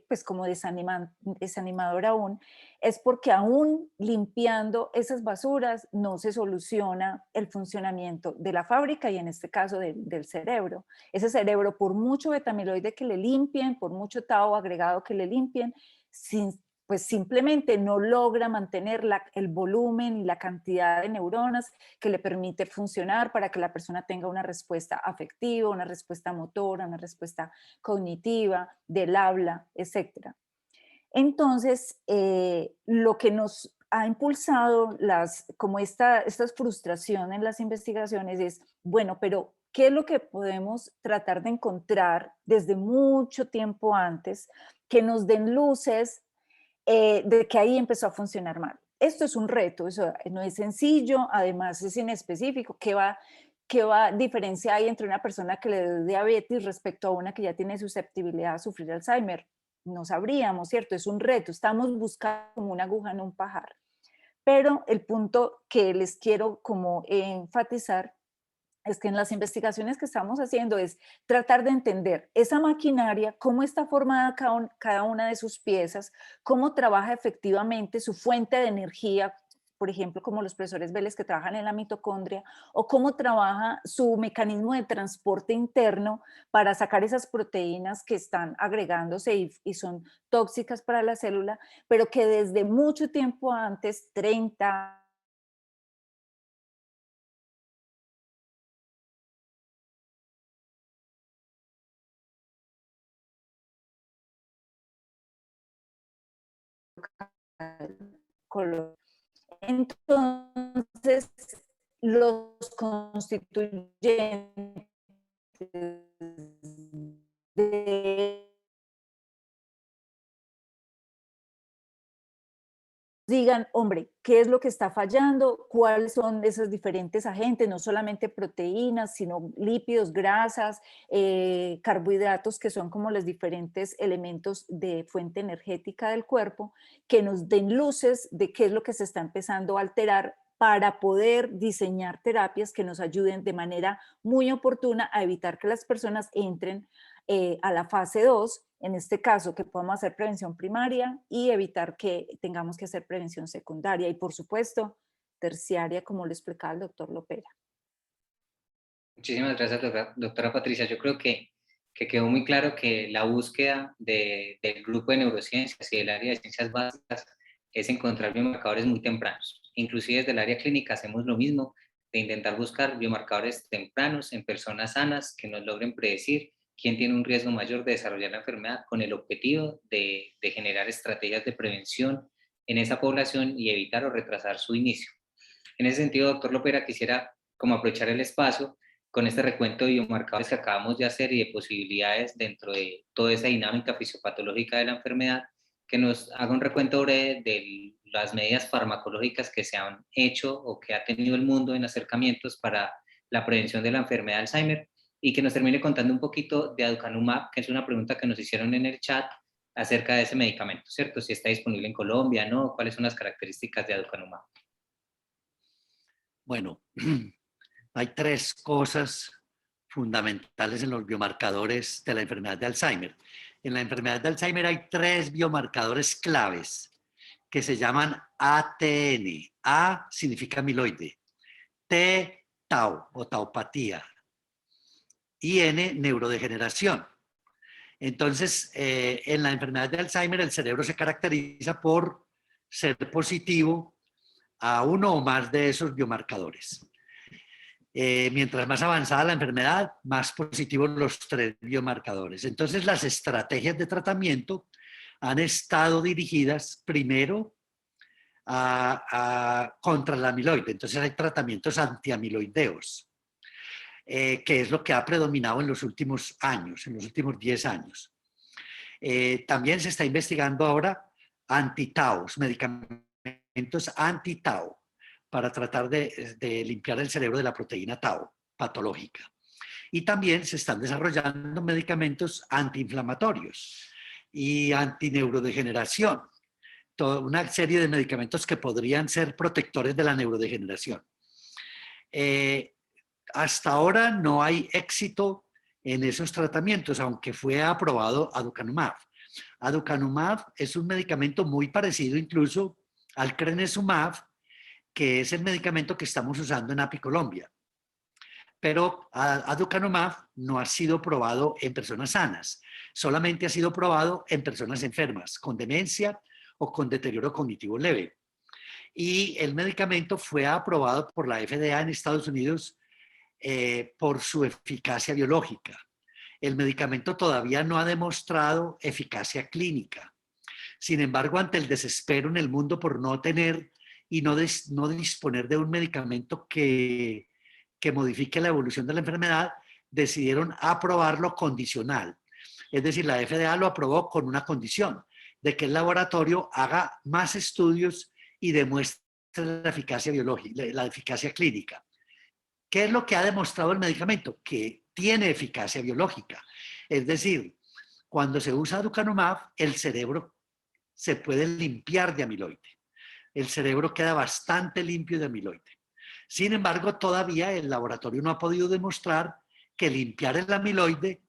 pues como desanimador aún, es porque aún limpiando esas basuras no se soluciona el funcionamiento de la fábrica y en este caso del cerebro. Ese cerebro, por mucho betamiloide que le limpien, por mucho tau agregado que le limpien, pues simplemente no logra mantener el volumen y la cantidad de neuronas que le permite funcionar para que la persona tenga una respuesta afectiva, una respuesta motora, una respuesta cognitiva, del habla, etc. Entonces, lo que nos ha impulsado como estas frustraciones en las investigaciones es, bueno, pero ¿qué es lo que podemos tratar de encontrar desde mucho tiempo antes que nos den luces de que ahí empezó a funcionar mal? Esto es un reto, eso no es sencillo, además es inespecífico. ¿Qué diferencia hay entre una persona que le dé diabetes respecto a una que ya tiene susceptibilidad a sufrir Alzheimer? No sabríamos, ¿cierto? Es un reto, estamos buscando como una aguja en un pajar. Pero el punto que les quiero como enfatizar es que en las investigaciones que estamos haciendo es tratar de entender esa maquinaria, cómo está formada cada una de sus piezas, cómo trabaja efectivamente su fuente de energía, por ejemplo, como los profesores Vélez que trabajan en la mitocondria, o cómo trabaja su mecanismo de transporte interno para sacar esas proteínas que están agregándose y son tóxicas para la célula, pero que desde mucho tiempo antes, 30, color. Entonces, los constituyentes de digan, hombre, ¿qué es lo que está fallando? ¿Cuáles son esos diferentes agentes? No solamente proteínas, sino lípidos, grasas, carbohidratos, que son como los diferentes elementos de fuente energética del cuerpo, que nos den luces de qué es lo que se está empezando a alterar para poder diseñar terapias que nos ayuden de manera muy oportuna a evitar que las personas entren a la fase 2, en este caso que podamos hacer prevención primaria y evitar que tengamos que hacer prevención secundaria y por supuesto terciaria, como lo explicaba el doctor Lopera. Muchísimas gracias, doctora Patricia. Yo creo que quedó muy claro que la búsqueda del grupo de neurociencias y del área de ciencias básicas es encontrar biomarcadores muy tempranos. Inclusive desde el área clínica hacemos lo mismo, de intentar buscar biomarcadores tempranos en personas sanas que nos logren predecir quién tiene un riesgo mayor de desarrollar la enfermedad, con el objetivo de generar estrategias de prevención en esa población y evitar o retrasar su inicio. En ese sentido, doctor Lopera, quisiera como aprovechar el espacio con este recuento de biomarcadores que acabamos de hacer y de posibilidades dentro de toda esa dinámica fisiopatológica de la enfermedad, que nos haga un recuento breve de las medidas farmacológicas que se han hecho o que ha tenido el mundo en acercamientos para la prevención de la enfermedad de Alzheimer, y que nos termine contando un poquito de aducanumab, que es una pregunta que nos hicieron en el chat acerca de ese medicamento, ¿cierto? Si está disponible en Colombia, ¿no? ¿Cuáles son las características de aducanumab? Bueno, hay tres cosas fundamentales en los biomarcadores de la enfermedad de Alzheimer. En la enfermedad de Alzheimer hay tres biomarcadores claves que se llaman ATN. A significa amiloide, T, tau o taupatía, y N, neurodegeneración. Entonces, en la enfermedad de Alzheimer el cerebro se caracteriza por ser positivo a uno o más de esos biomarcadores. Mientras más avanzada la enfermedad, más positivos los tres biomarcadores. Entonces, las estrategias de tratamiento han estado dirigidas primero contra la amiloide. Entonces, hay tratamientos antiamiloideos, que es lo que ha predominado en los últimos años, en los últimos 10 años. También se está investigando ahora anti-taus, medicamentos anti-tau, para tratar de limpiar el cerebro de la proteína tau patológica. Y también se están desarrollando medicamentos antiinflamatorios y antineurodegeneración, toda una serie de medicamentos que podrían ser protectores de la neurodegeneración. Hasta ahora no hay éxito en esos tratamientos, aunque fue aprobado aducanumab. Aducanumab es un medicamento muy parecido incluso al crenezumab, que es el medicamento que estamos usando en API-Colombia. Pero aducanumab no ha sido probado en personas sanas, solamente ha sido probado en personas enfermas, con demencia o con deterioro cognitivo leve. Y el medicamento fue aprobado por la FDA en Estados Unidos por su eficacia biológica. El medicamento todavía no ha demostrado eficacia clínica. Sin embargo, ante el desespero en el mundo por no tener y no disponer de un medicamento que modifique la evolución de la enfermedad, decidieron aprobarlo condicional. Es decir, la FDA lo aprobó con una condición, de que el laboratorio haga más estudios y demuestre la eficacia biológica, la eficacia clínica. ¿Qué es lo que ha demostrado el medicamento? Que tiene eficacia biológica. Es decir, cuando se usa aducanumab, el cerebro se puede limpiar de amiloide. El cerebro queda bastante limpio de amiloide. Sin embargo, todavía el laboratorio no ha podido demostrar que limpiar el amiloide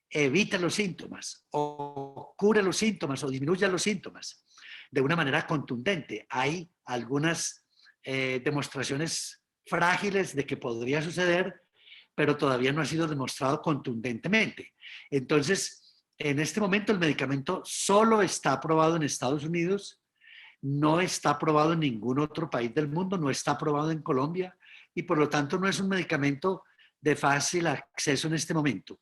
evite los síntomas o cure los síntomas o disminuya los síntomas de una manera contundente. Hay algunas demostraciones frágiles de que podría suceder, pero todavía no ha sido demostrado contundentemente. Entonces, en este momento el medicamento solo está aprobado en Estados Unidos, no está aprobado en ningún otro país del mundo, no está aprobado en Colombia y por lo tanto no es un medicamento de fácil acceso en este momento.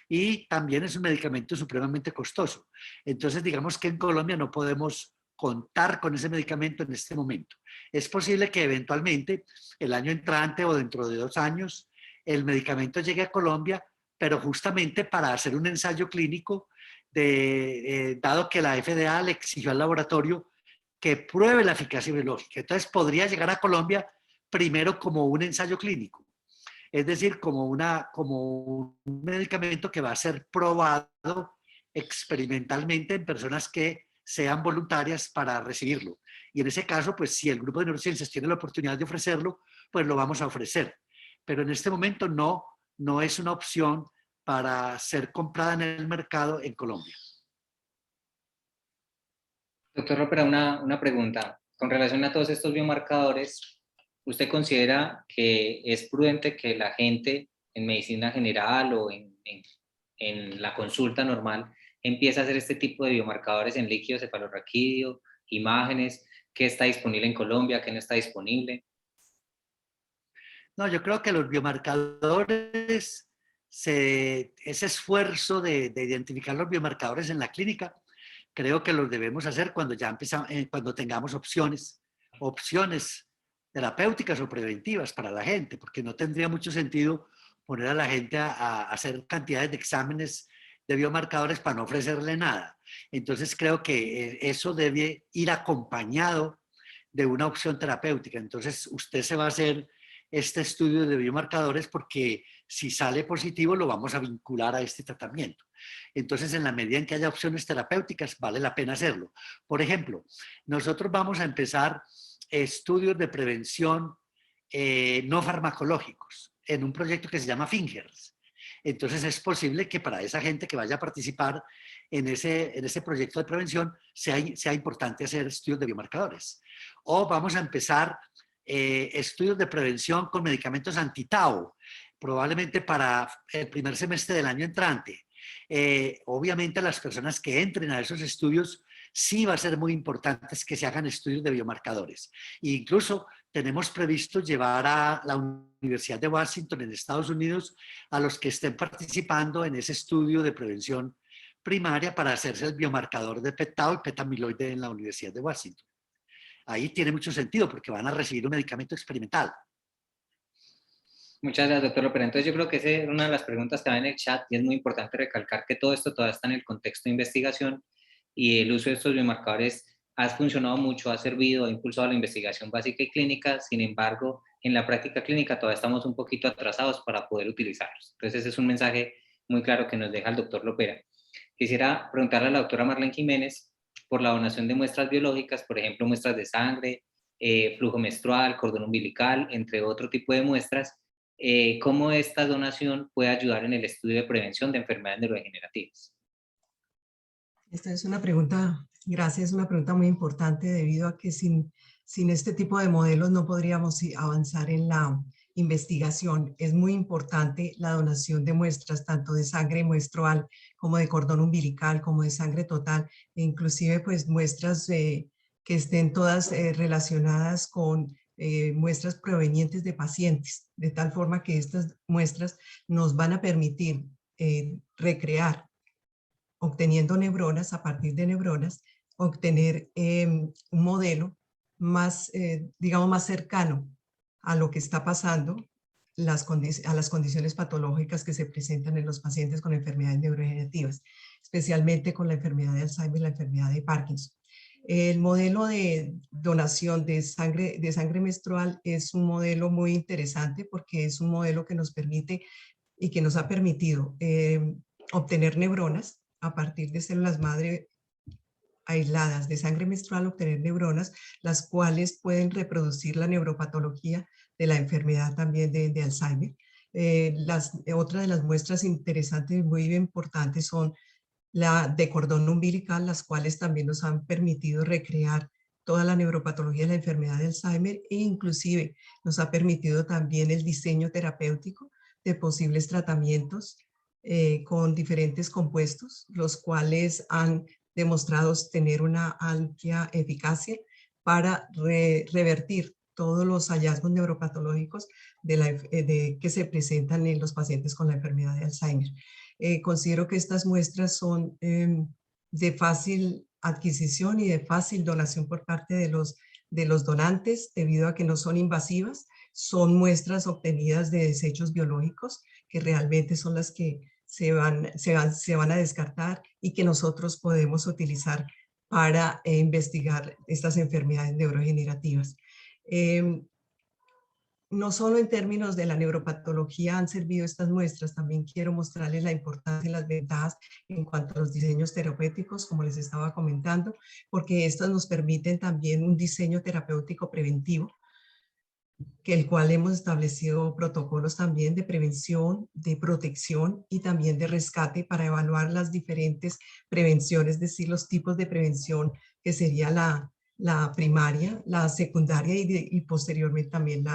Y también es un medicamento supremamente costoso. Entonces, digamos que en Colombia no podemos contar con ese medicamento en este momento. Es posible que eventualmente el año entrante o dentro de 2 años el medicamento llegue a Colombia, pero justamente para hacer un ensayo clínico, dado que la FDA le exigió al laboratorio que pruebe la eficacia biológica. Entonces podría llegar a Colombia primero como un ensayo clínico. Es decir, como un medicamento que va a ser probado experimentalmente en personas que sean voluntarias para recibirlo. Y en ese caso, pues si el grupo de neurociencias tiene la oportunidad de ofrecerlo, pues lo vamos a ofrecer. Pero en este momento no es una opción para ser comprada en el mercado en Colombia. Doctor Lopera, una pregunta. Con relación a todos estos biomarcadores, ¿usted considera que es prudente que la gente en medicina general o en la consulta normal empiece a hacer este tipo de biomarcadores en líquido cefalorraquídeo, imágenes? ¿Qué está disponible en Colombia? ¿Qué no está disponible? No, yo creo que los biomarcadores, ese esfuerzo de identificar los biomarcadores en la clínica, creo que los debemos hacer cuando ya cuando tengamos opciones terapéuticas o preventivas para la gente, porque no tendría mucho sentido poner a la gente a hacer cantidades de exámenes de biomarcadores para no ofrecerle nada. Entonces creo que eso debe ir acompañado de una opción terapéutica. Entonces usted se va a hacer este estudio de biomarcadores porque si sale positivo lo vamos a vincular a este tratamiento. Entonces, en la medida en que haya opciones terapéuticas, vale la pena hacerlo. Por ejemplo, nosotros vamos a empezar estudios de prevención no farmacológicos en un proyecto que se llama FINGERS. Entonces, es posible que para esa gente que vaya a participar en ese proyecto de prevención sea importante hacer estudios de biomarcadores. O vamos a empezar estudios de prevención con medicamentos anti-tau, probablemente para el primer semestre del año entrante. Obviamente las personas que entren a esos estudios sí va a ser muy importante que se hagan estudios de biomarcadores. E incluso tenemos previsto llevar a la Universidad de Washington en Estados Unidos a los que estén participando en ese estudio de prevención primaria para hacerse el biomarcador de PET-tau y PET-amiloide en la Universidad de Washington. Ahí tiene mucho sentido porque van a recibir un medicamento experimental. Muchas gracias, doctor Lopera. Entonces yo creo que esa es una de las preguntas que va en el chat y es muy importante recalcar que todo esto todavía está en el contexto de investigación y el uso de estos biomarcadores ha funcionado mucho, ha servido, ha impulsado la investigación básica y clínica. Sin embargo, en la práctica clínica todavía estamos un poquito atrasados para poder utilizarlos. Entonces ese es un mensaje muy claro que nos deja el doctor Lopera. Quisiera preguntarle a la doctora Marlene Jiménez por la donación de muestras biológicas, por ejemplo, muestras de sangre, flujo menstrual, cordón umbilical, entre otro tipo de muestras. ¿Cómo esta donación puede ayudar en el estudio de prevención de enfermedades neurodegenerativas? Esta es una pregunta, gracias, es una pregunta muy importante debido a que sin este tipo de modelos no podríamos avanzar en la investigación. Es muy importante la donación de muestras, tanto de sangre menstrual como de cordón umbilical, como de sangre total, e inclusive pues muestras que estén todas relacionadas con muestras provenientes de pacientes, de tal forma que estas muestras nos van a permitir recrear, obteniendo neuronas, a partir de neuronas, obtener un modelo más, digamos, más cercano a lo que está pasando, a las condiciones patológicas que se presentan en los pacientes con enfermedades neurodegenerativas, especialmente con la enfermedad de Alzheimer y la enfermedad de Parkinson. El modelo de donación de sangre menstrual es un modelo muy interesante porque es un modelo que nos permite y que nos ha permitido obtener neuronas a partir de células madre aisladas de sangre menstrual, obtener neuronas, las cuales pueden reproducir la neuropatología de la enfermedad también de Alzheimer. Otra de las muestras interesantes y muy importantes son la de cordón umbilical, las cuales también nos han permitido recrear toda la neuropatología de la enfermedad de Alzheimer e inclusive nos ha permitido también el diseño terapéutico de posibles tratamientos con diferentes compuestos, los cuales han demostrado tener una amplia eficacia para revertir todos los hallazgos neuropatológicos que se presentan en los pacientes con la enfermedad de Alzheimer. Considero que estas muestras son de fácil adquisición y de fácil donación por parte de los donantes, debido a que no son invasivas, son muestras obtenidas de desechos biológicos, que realmente son las que se van a descartar y que nosotros podemos utilizar para investigar estas enfermedades neurodegenerativas. No solo en términos de la neuropatología han servido estas muestras, también quiero mostrarles la importancia y las ventajas en cuanto a los diseños terapéuticos, como les estaba comentando, porque estas nos permiten también un diseño terapéutico preventivo, que el cual hemos establecido protocolos también de prevención, de protección y también de rescate para evaluar las diferentes prevenciones, es decir, los tipos de prevención que sería la primaria, la secundaria y posteriormente también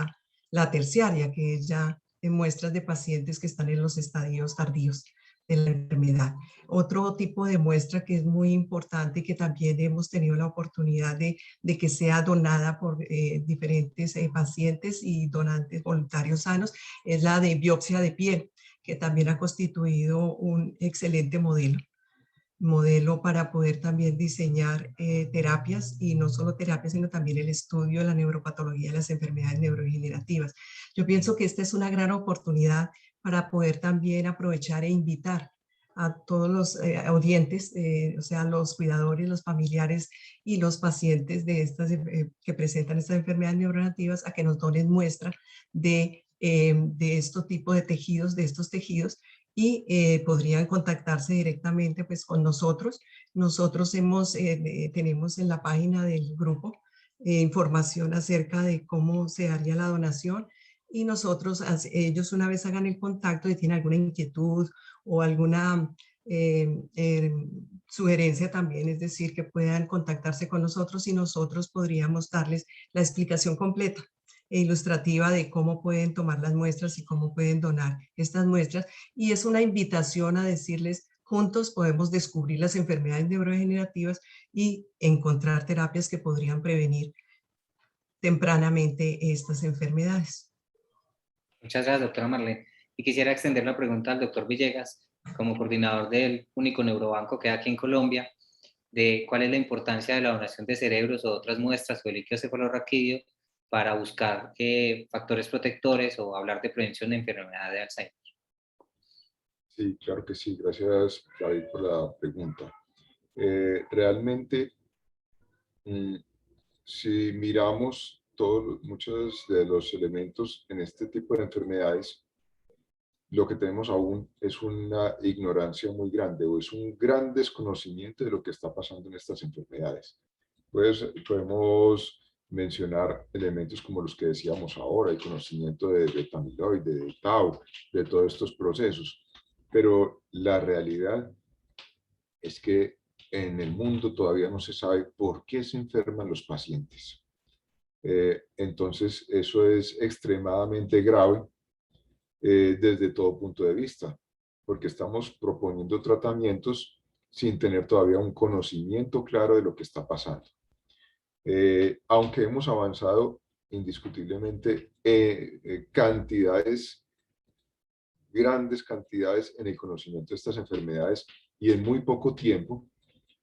la terciaria, que es ya en muestras de pacientes que están en los estadios tardíos de la enfermedad. Otro tipo de muestra que es muy importante y que también hemos tenido la oportunidad de que sea donada por diferentes pacientes y donantes voluntarios sanos es la de biopsia de piel, que también ha constituido un excelente modelo para poder también diseñar terapias, y no solo terapias, sino también el estudio de la neuropatología de las enfermedades neurodegenerativas. Yo pienso que esta es una gran oportunidad para poder también aprovechar e invitar a todos los audientes, o sea, los cuidadores, los familiares y los pacientes de estas, que presentan estas enfermedades neurodegenerativas, a que nos donen muestra de estos tipos de tejidos, de estos tejidos, y podrían contactarse directamente pues con nosotros. Nosotros tenemos en la página del grupo información acerca de cómo se haría la donación, y nosotros, ellos una vez hagan el contacto y tienen alguna inquietud o alguna sugerencia también, es decir, que puedan contactarse con nosotros y nosotros podríamos darles la explicación completa e ilustrativa de cómo pueden tomar las muestras y cómo pueden donar estas muestras. Y es una invitación a decirles, juntos podemos descubrir las enfermedades neurodegenerativas y encontrar terapias que podrían prevenir tempranamente estas enfermedades. Muchas gracias, doctora Marlene. Y quisiera extender la pregunta al doctor Villegas, como coordinador del único neurobanco que hay aquí en Colombia, de cuál es la importancia de la donación de cerebros o otras muestras o de líquido cefalorraquídeo para buscar factores protectores o hablar de prevención de enfermedad de Alzheimer. Sí, claro que sí. Gracias, David, por la pregunta. Realmente, si miramos muchos de los elementos en este tipo de enfermedades, lo que tenemos aún es una ignorancia muy grande, o es un gran desconocimiento de lo que está pasando en estas enfermedades. Pues podemos mencionar elementos como los que decíamos ahora, el conocimiento de beta-amiloide, de tau, de todos estos procesos. Pero la realidad es que en el mundo todavía no se sabe por qué se enferman los pacientes. Entonces, eso es extremadamente grave desde todo punto de vista, porque estamos proponiendo tratamientos sin tener todavía un conocimiento claro de lo que está pasando. Aunque hemos avanzado indiscutiblemente grandes cantidades en el conocimiento de estas enfermedades y en muy poco tiempo,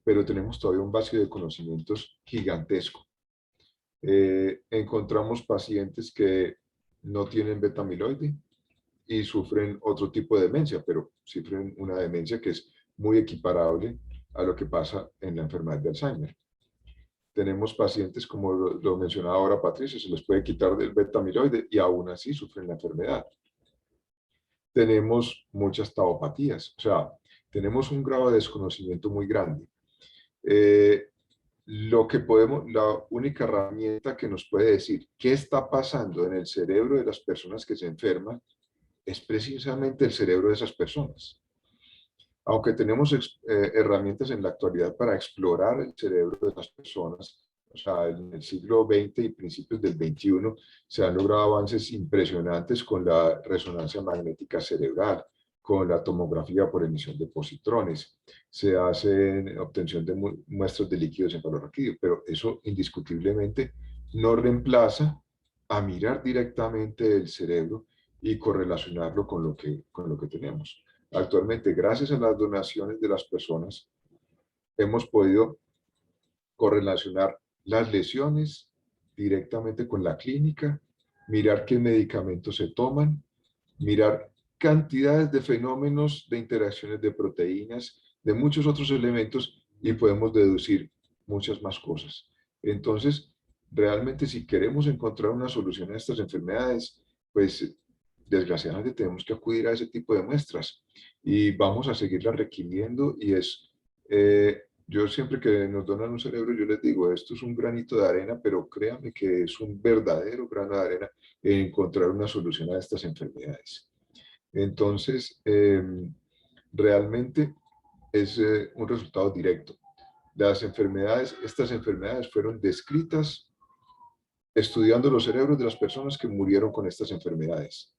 pero tenemos todavía un vacío de conocimientos gigantesco. Encontramos pacientes que no tienen beta-amiloide y sufren otro tipo de demencia, pero sufren una demencia que es muy equiparable a lo que pasa en la enfermedad de Alzheimer. Tenemos pacientes, como lo mencionaba ahora Patricia, se les puede quitar del beta-amiloide y aún así sufren la enfermedad. Tenemos muchas taupatías, o sea, tenemos un grado de desconocimiento muy grande. La única herramienta que nos puede decir qué está pasando en el cerebro de las personas que se enferman es precisamente el cerebro de esas personas. Aunque tenemos herramientas en la actualidad para explorar el cerebro de las personas, o sea, en el siglo XX y principios del XXI se han logrado avances impresionantes con la resonancia magnética cerebral, con la tomografía por emisión de positrones, se hace obtención de muestras de líquido cefalorraquídeo, pero eso indiscutiblemente no reemplaza a mirar directamente el cerebro y correlacionarlo con lo que tenemos. Actualmente, gracias a las donaciones de las personas, hemos podido correlacionar las lesiones directamente con la clínica, mirar qué medicamentos se toman, mirar cantidades de fenómenos de interacciones de proteínas, de muchos otros elementos y podemos deducir muchas más cosas. Entonces, realmente si queremos encontrar una solución a estas enfermedades, pues desgraciadamente tenemos que acudir a ese tipo de muestras y vamos a seguirlas requiriendo y yo siempre que nos donan un cerebro, yo les digo, esto es un granito de arena, pero créanme que es un verdadero grano de arena en encontrar una solución a estas enfermedades. Entonces, realmente es un resultado directo. Estas enfermedades fueron descritas estudiando los cerebros de las personas que murieron con estas enfermedades,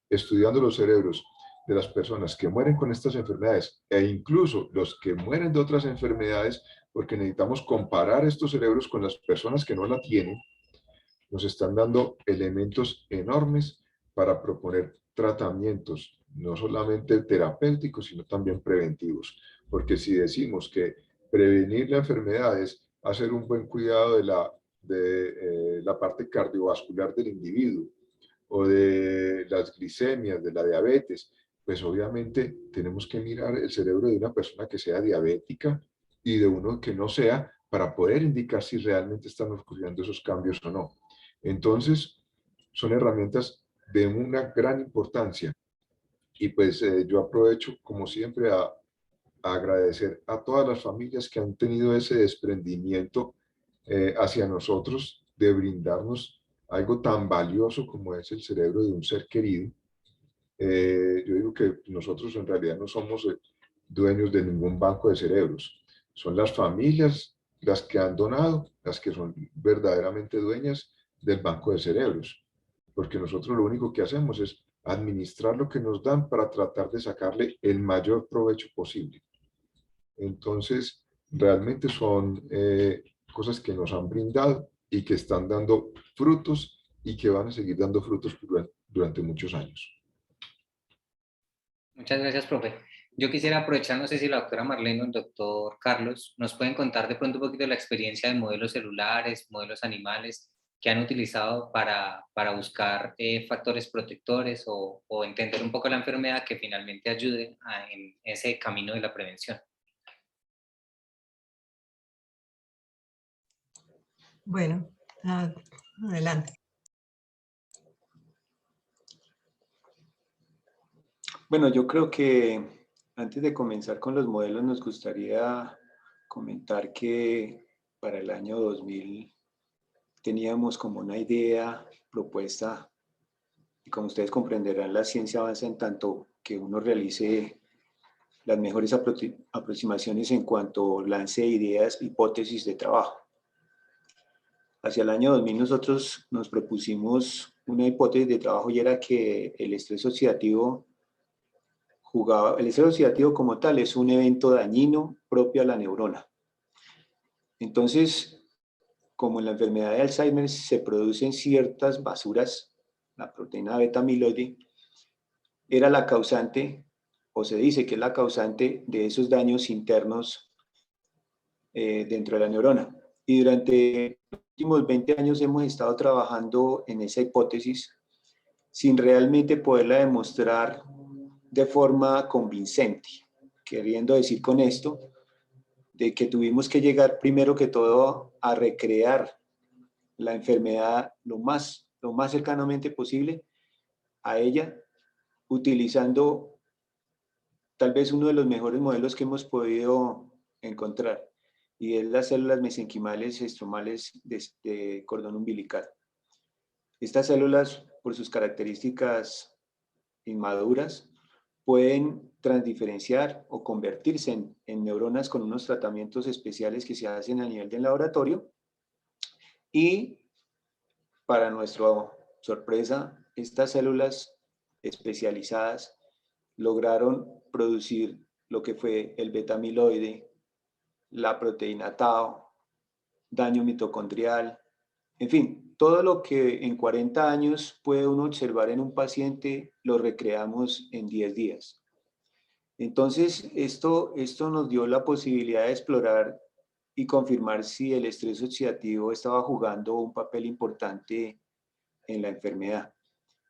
estudiando los cerebros de las personas que mueren con estas enfermedades e incluso los que mueren de otras enfermedades, porque necesitamos comparar estos cerebros con las personas que no la tienen, nos están dando elementos enormes para proponer tratamientos, no solamente terapéuticos, sino también preventivos. Porque si decimos que prevenir la enfermedad es hacer un buen cuidado de la parte cardiovascular del individuo o de las glicemias, de la diabetes, pues obviamente tenemos que mirar el cerebro de una persona que sea diabética y de uno que no sea para poder indicar si realmente están ocurriendo esos cambios o no. Entonces, son herramientas de una gran importancia. Y pues yo aprovecho, como siempre, a agradecer a todas las familias que han tenido ese desprendimiento hacia nosotros de brindarnos algo tan valioso como es el cerebro de un ser querido. Yo digo que nosotros en realidad no somos dueños de ningún banco de cerebros. Son las familias las que han donado, las que son verdaderamente dueñas del banco de cerebros. Porque nosotros lo único que hacemos es administrar lo que nos dan para tratar de sacarle el mayor provecho posible. Entonces, realmente son cosas que nos han brindado y que están dando frutos y que van a seguir dando frutos durante muchos años. Muchas gracias, profe. Yo quisiera aprovechar, no sé si la doctora Marlene o el doctor Carlos nos pueden contar de pronto un poquito de la experiencia de modelos celulares, modelos animales que han utilizado para buscar factores protectores o entender un poco la enfermedad que finalmente ayude en ese camino de la prevención. Bueno, adelante. Bueno, yo creo que antes de comenzar con los modelos nos gustaría comentar que para el año 2000 teníamos como una idea propuesta y como ustedes comprenderán la ciencia avanza en tanto que uno realice las mejores aproximaciones en cuanto lance ideas, hipótesis de trabajo. Hacia el año 2000 nosotros nos propusimos una hipótesis de trabajo y era que el estrés oxidativo como tal es un evento dañino propio a la neurona. Entonces, como en la enfermedad de Alzheimer se producen ciertas basuras, la proteína beta amiloide era la causante, o se dice que es la causante de esos daños internos dentro de la neurona. Y durante los últimos 20 años hemos estado trabajando en esa hipótesis sin realmente poderla demostrar de forma convincente. Queriendo decir con esto, de que tuvimos que llegar primero que todo a recrear la enfermedad lo más cercanamente posible a ella, utilizando tal vez uno de los mejores modelos que hemos podido encontrar, y es las células mesenquimales estromales de cordón umbilical. Estas células, por sus características inmaduras, pueden transdiferenciar o convertirse en neuronas con unos tratamientos especiales que se hacen a nivel del laboratorio, y para nuestra sorpresa, estas células especializadas lograron producir lo que fue el beta amiloide, la proteína tau, daño mitocondrial, en fin, todo lo que en 40 años puede uno observar en un paciente, lo recreamos en 10 días. Entonces, esto nos dio la posibilidad de explorar y confirmar si el estrés oxidativo estaba jugando un papel importante en la enfermedad.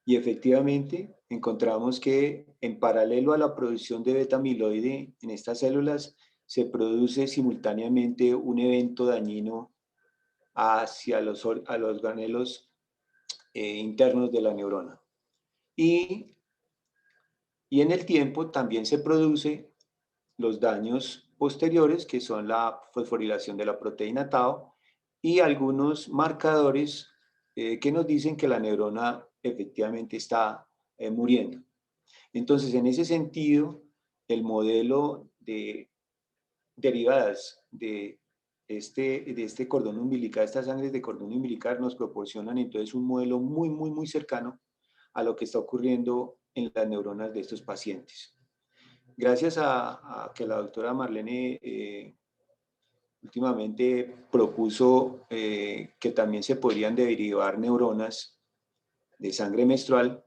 Y efectivamente encontramos que en paralelo a la producción de beta amiloide en estas células se produce simultáneamente un evento dañino hacia los organelos internos de la neurona. Y en el tiempo también se produce los daños posteriores, que son la fosforilación de la proteína tau y algunos marcadores que nos dicen que la neurona efectivamente está muriendo. Entonces, en ese sentido, el modelo de derivadas de este cordón umbilical, estas sangres de cordón umbilical nos proporcionan entonces un modelo muy cercano a lo que está ocurriendo en las neuronas de estos pacientes. Gracias a que la doctora Marlene últimamente propuso que también se podrían derivar neuronas de sangre menstrual,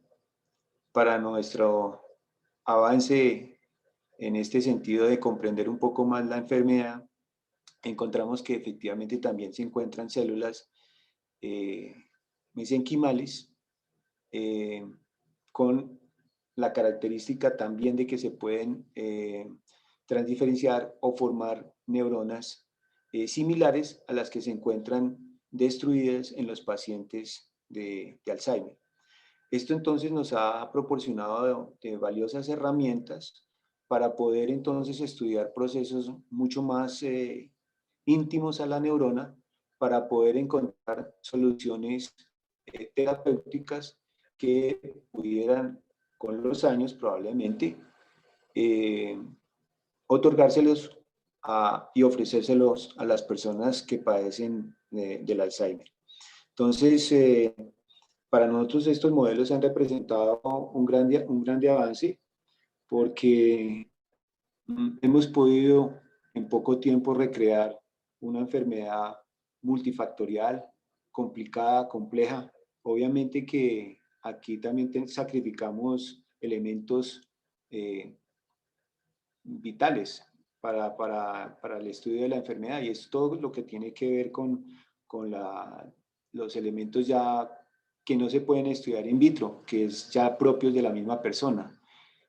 para nuestro avance en este sentido de comprender un poco más la enfermedad, encontramos que efectivamente también se encuentran células mesenquimales con la característica también de que se pueden transdiferenciar o formar neuronas similares a las que se encuentran destruidas en los pacientes de Alzheimer. Esto entonces nos ha proporcionado de valiosas herramientas para poder entonces estudiar procesos mucho más íntimos a la neurona, para poder encontrar soluciones terapéuticas que pudieran con los años probablemente otorgárselos y ofrecérselos a las personas que padecen del Alzheimer. Entonces, para nosotros estos modelos han representado un grande avance, porque hemos podido en poco tiempo recrear una enfermedad multifactorial, complicada, compleja. Obviamente que aquí también sacrificamos elementos vitales para el estudio de la enfermedad, y es todo lo que tiene que ver con los elementos ya que no se pueden estudiar in vitro, que es ya propios de la misma persona,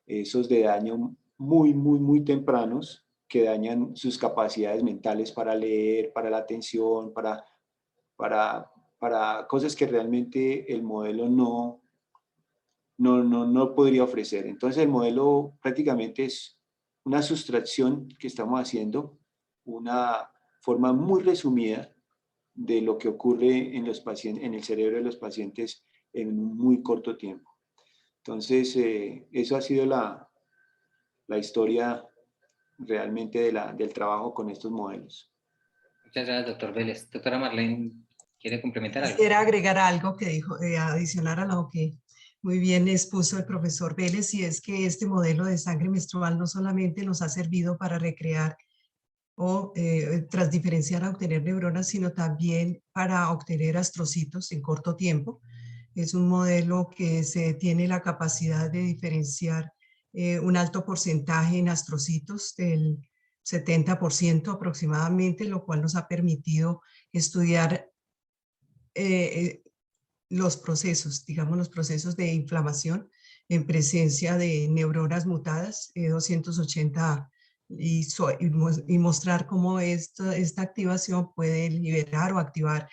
esos de daño muy tempranos, que dañan sus capacidades mentales para leer, para la atención, para cosas que realmente el modelo no podría ofrecer. Entonces el modelo prácticamente es una sustracción que estamos haciendo, una forma muy resumida de lo que ocurre en el cerebro de los pacientes en un muy corto tiempo. Entonces, eso ha sido la historia realmente del trabajo con estos modelos. Muchas gracias, doctor Vélez. Doctora Marlene, ¿quiere complementar algo? Quisiera agregar algo que dijo, adicionar a lo que muy bien expuso el profesor Vélez, y es que este modelo de sangre menstrual no solamente nos ha servido para recrear o transdiferenciar a obtener neuronas, sino también para obtener astrocitos en corto tiempo. Es un modelo que se tiene la capacidad de diferenciar un alto porcentaje en astrocitos del 70% aproximadamente, lo cual nos ha permitido estudiar los procesos, digamos los procesos de inflamación en presencia de neuronas mutadas, 280 y mostrar cómo esta activación puede liberar o activar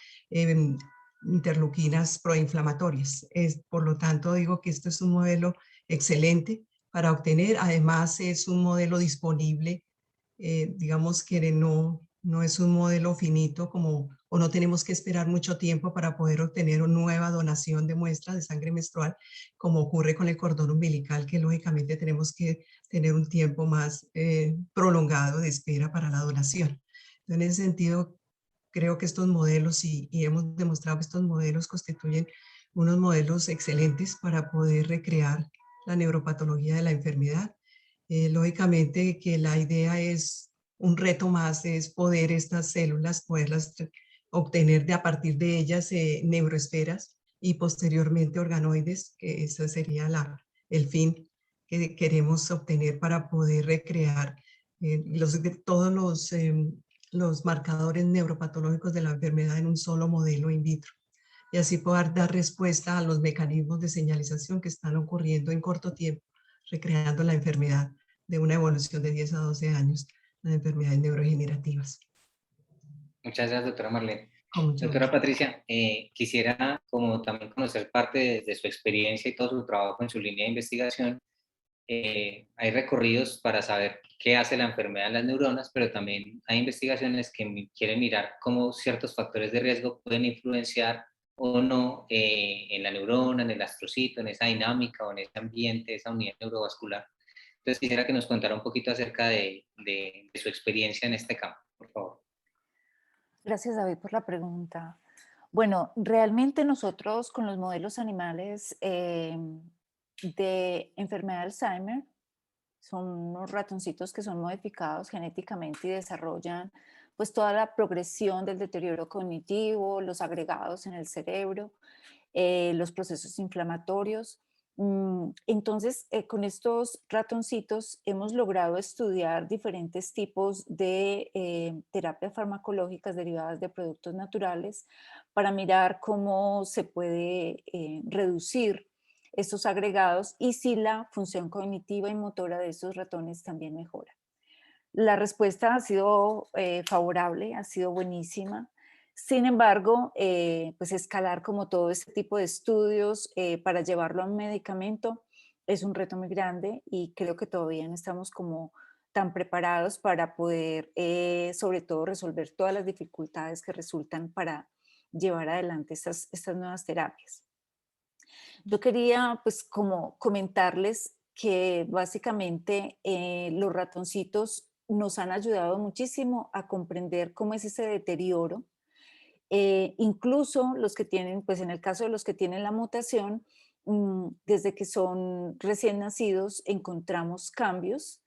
interleuquinas proinflamatorias. Por lo tanto, digo que este es un modelo excelente para obtener. Además, es un modelo disponible, digamos que no es un modelo finito o no tenemos que esperar mucho tiempo para poder obtener una nueva donación de muestra de sangre menstrual, como ocurre con el cordón umbilical, que lógicamente tenemos que tener un tiempo más prolongado de espera para la donación. En ese sentido, creo que estos modelos, y hemos demostrado que estos modelos constituyen unos modelos excelentes para poder recrear la neuropatología de la enfermedad. Lógicamente que la idea es un reto más, es poder estas células, poderlas obtener a partir de ellas neuroesferas y posteriormente organoides, que ese sería el fin que queremos obtener para poder recrear todos los marcadores neuropatológicos de la enfermedad en un solo modelo in vitro, y así poder dar respuesta a los mecanismos de señalización que están ocurriendo en corto tiempo, recreando la enfermedad de una evolución de 10 a 12 años, las enfermedades neurodegenerativas. Muchas gracias, doctora Marlene. Gusto. Doctora Patricia, quisiera como también conocer parte de su experiencia y todo su trabajo en su línea de investigación. Hay recorridos para saber qué hace la enfermedad en las neuronas, pero también hay investigaciones que quieren mirar cómo ciertos factores de riesgo pueden influenciar o no en la neurona, en el astrocito, en esa dinámica o en ese ambiente, esa unidad neurovascular. Entonces quisiera que nos contara un poquito acerca de su experiencia en este campo, por favor. Gracias, David, por la pregunta. Bueno, realmente nosotros con los modelos animales de enfermedad de Alzheimer, son unos ratoncitos que son modificados genéticamente y desarrollan pues toda la progresión del deterioro cognitivo, los agregados en el cerebro, los procesos inflamatorios. Entonces, con estos ratoncitos hemos logrado estudiar diferentes tipos de terapias farmacológicas derivadas de productos naturales para mirar cómo se puede reducir estos agregados y si la función cognitiva y motora de estos ratones también mejora. La respuesta ha sido favorable, ha sido buenísima. Sin embargo, pues escalar como todo este tipo de estudios para llevarlo a un medicamento es un reto muy grande y creo que todavía no estamos como tan preparados para poder, sobre todo, resolver todas las dificultades que resultan para llevar adelante estas nuevas terapias. Yo quería pues como comentarles que básicamente los ratoncitos nos han ayudado muchísimo a comprender cómo es ese deterioro. Incluso los que tienen, pues en el caso de los que tienen la mutación, desde que son recién nacidos encontramos cambios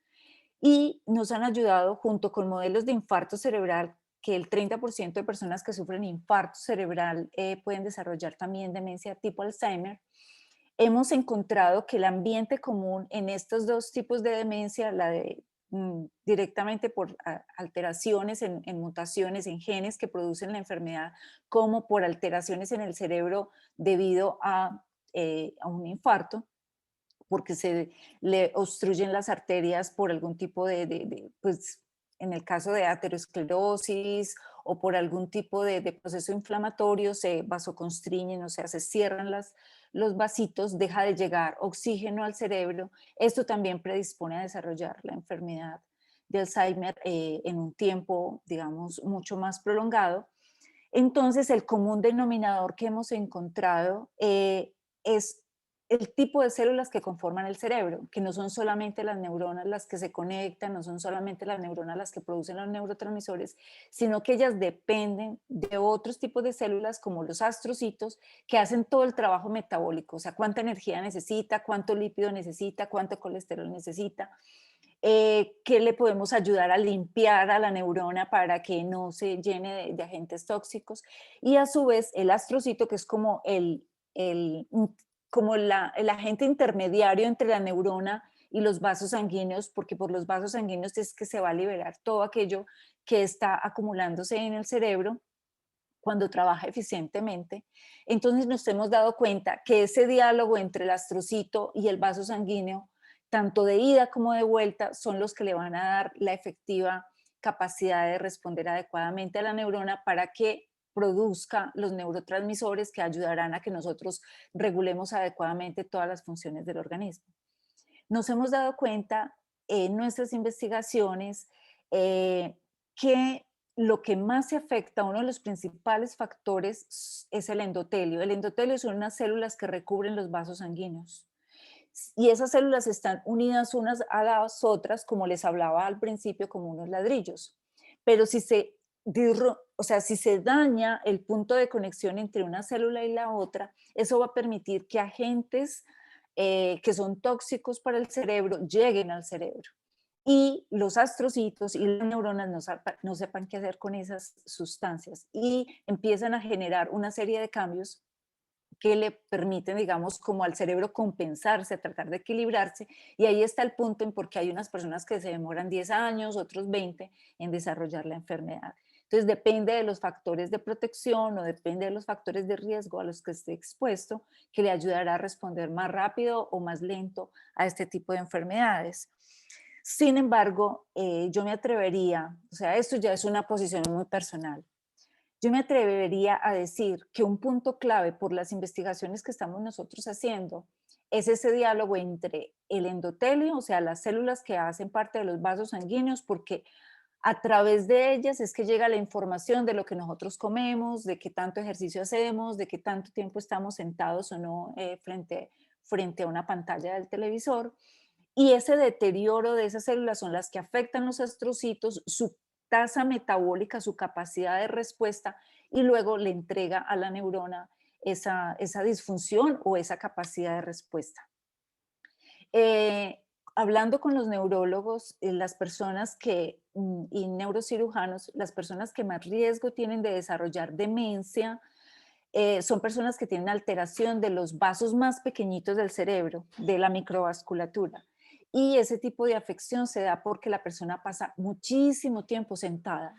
y nos han ayudado junto con modelos de infarto cerebral, que el 30% de personas que sufren infarto cerebral pueden desarrollar también demencia tipo Alzheimer. Hemos encontrado que el ambiente común en estos dos tipos de demencia, la de directamente por alteraciones en mutaciones, en genes que producen la enfermedad, como por alteraciones en el cerebro debido a un infarto, porque se le obstruyen las arterias por algún tipo pues en el caso de aterosclerosis o por algún tipo de proceso inflamatorio, se vasoconstriñen, o sea, se cierran los vasitos, deja de llegar oxígeno al cerebro. Esto también predispone a desarrollar la enfermedad de Alzheimer en un tiempo, digamos, mucho más prolongado. Entonces, el común denominador que hemos encontrado es el tipo de células que conforman el cerebro, que no son solamente las neuronas las que se conectan, no son solamente las neuronas las que producen los neurotransmisores, sino que ellas dependen de otros tipos de células como los astrocitos que hacen todo el trabajo metabólico, o sea, cuánta energía necesita, cuánto lípido necesita, cuánto colesterol necesita. qué le podemos ayudar a limpiar a la neurona para que no se llene de agentes tóxicos, y a su vez el astrocito, que es como el agente intermediario entre la neurona y los vasos sanguíneos, porque por los vasos sanguíneos es que se va a liberar todo aquello que está acumulándose en el cerebro cuando trabaja eficientemente. Entonces nos hemos dado cuenta que ese diálogo entre el astrocito y el vaso sanguíneo, tanto de ida como de vuelta, son los que le van a dar la efectiva capacidad de responder adecuadamente a la neurona para que produzca los neurotransmisores que ayudarán a que nosotros regulemos adecuadamente todas las funciones del organismo. Nos hemos dado cuenta en nuestras investigaciones que lo que más se afecta, uno de los principales factores, es el endotelio. El endotelio son unas células que recubren los vasos sanguíneos. Y esas células están unidas unas a las otras, como les hablaba al principio, como unos ladrillos. Pero si se daña el punto de conexión entre una célula y la otra, eso va a permitir que agentes que son tóxicos para el cerebro lleguen al cerebro. Y los astrocitos y las neuronas no sepan qué hacer con esas sustancias y empiezan a generar una serie de cambios que le permiten, digamos, como al cerebro compensarse, a tratar de equilibrarse, y ahí está el punto en por qué hay unas personas que se demoran 10 años, otros 20 en desarrollar la enfermedad. Entonces depende de los factores de protección o depende de los factores de riesgo a los que esté expuesto, que le ayudará a responder más rápido o más lento a este tipo de enfermedades. Sin embargo, yo me atrevería, o sea, esto ya es una posición muy personal, yo me atrevería a decir que un punto clave por las investigaciones que estamos nosotros haciendo es ese diálogo entre el endotelio, o sea, las células que hacen parte de los vasos sanguíneos, porque a través de ellas es que llega la información de lo que nosotros comemos, de qué tanto ejercicio hacemos, de qué tanto tiempo estamos sentados o no frente a una pantalla del televisor. Y ese deterioro de esas células son las que afectan los astrocitos, su tasa metabólica, su capacidad de respuesta, y luego le entrega a la neurona esa disfunción o esa capacidad de respuesta. Hablando con los neurólogos, las personas y neurocirujanos, las personas que más riesgo tienen de desarrollar demencia, son personas que tienen alteración de los vasos más pequeñitos del cerebro, de la microvasculatura. Y ese tipo de afección se da porque la persona pasa muchísimo tiempo sentada,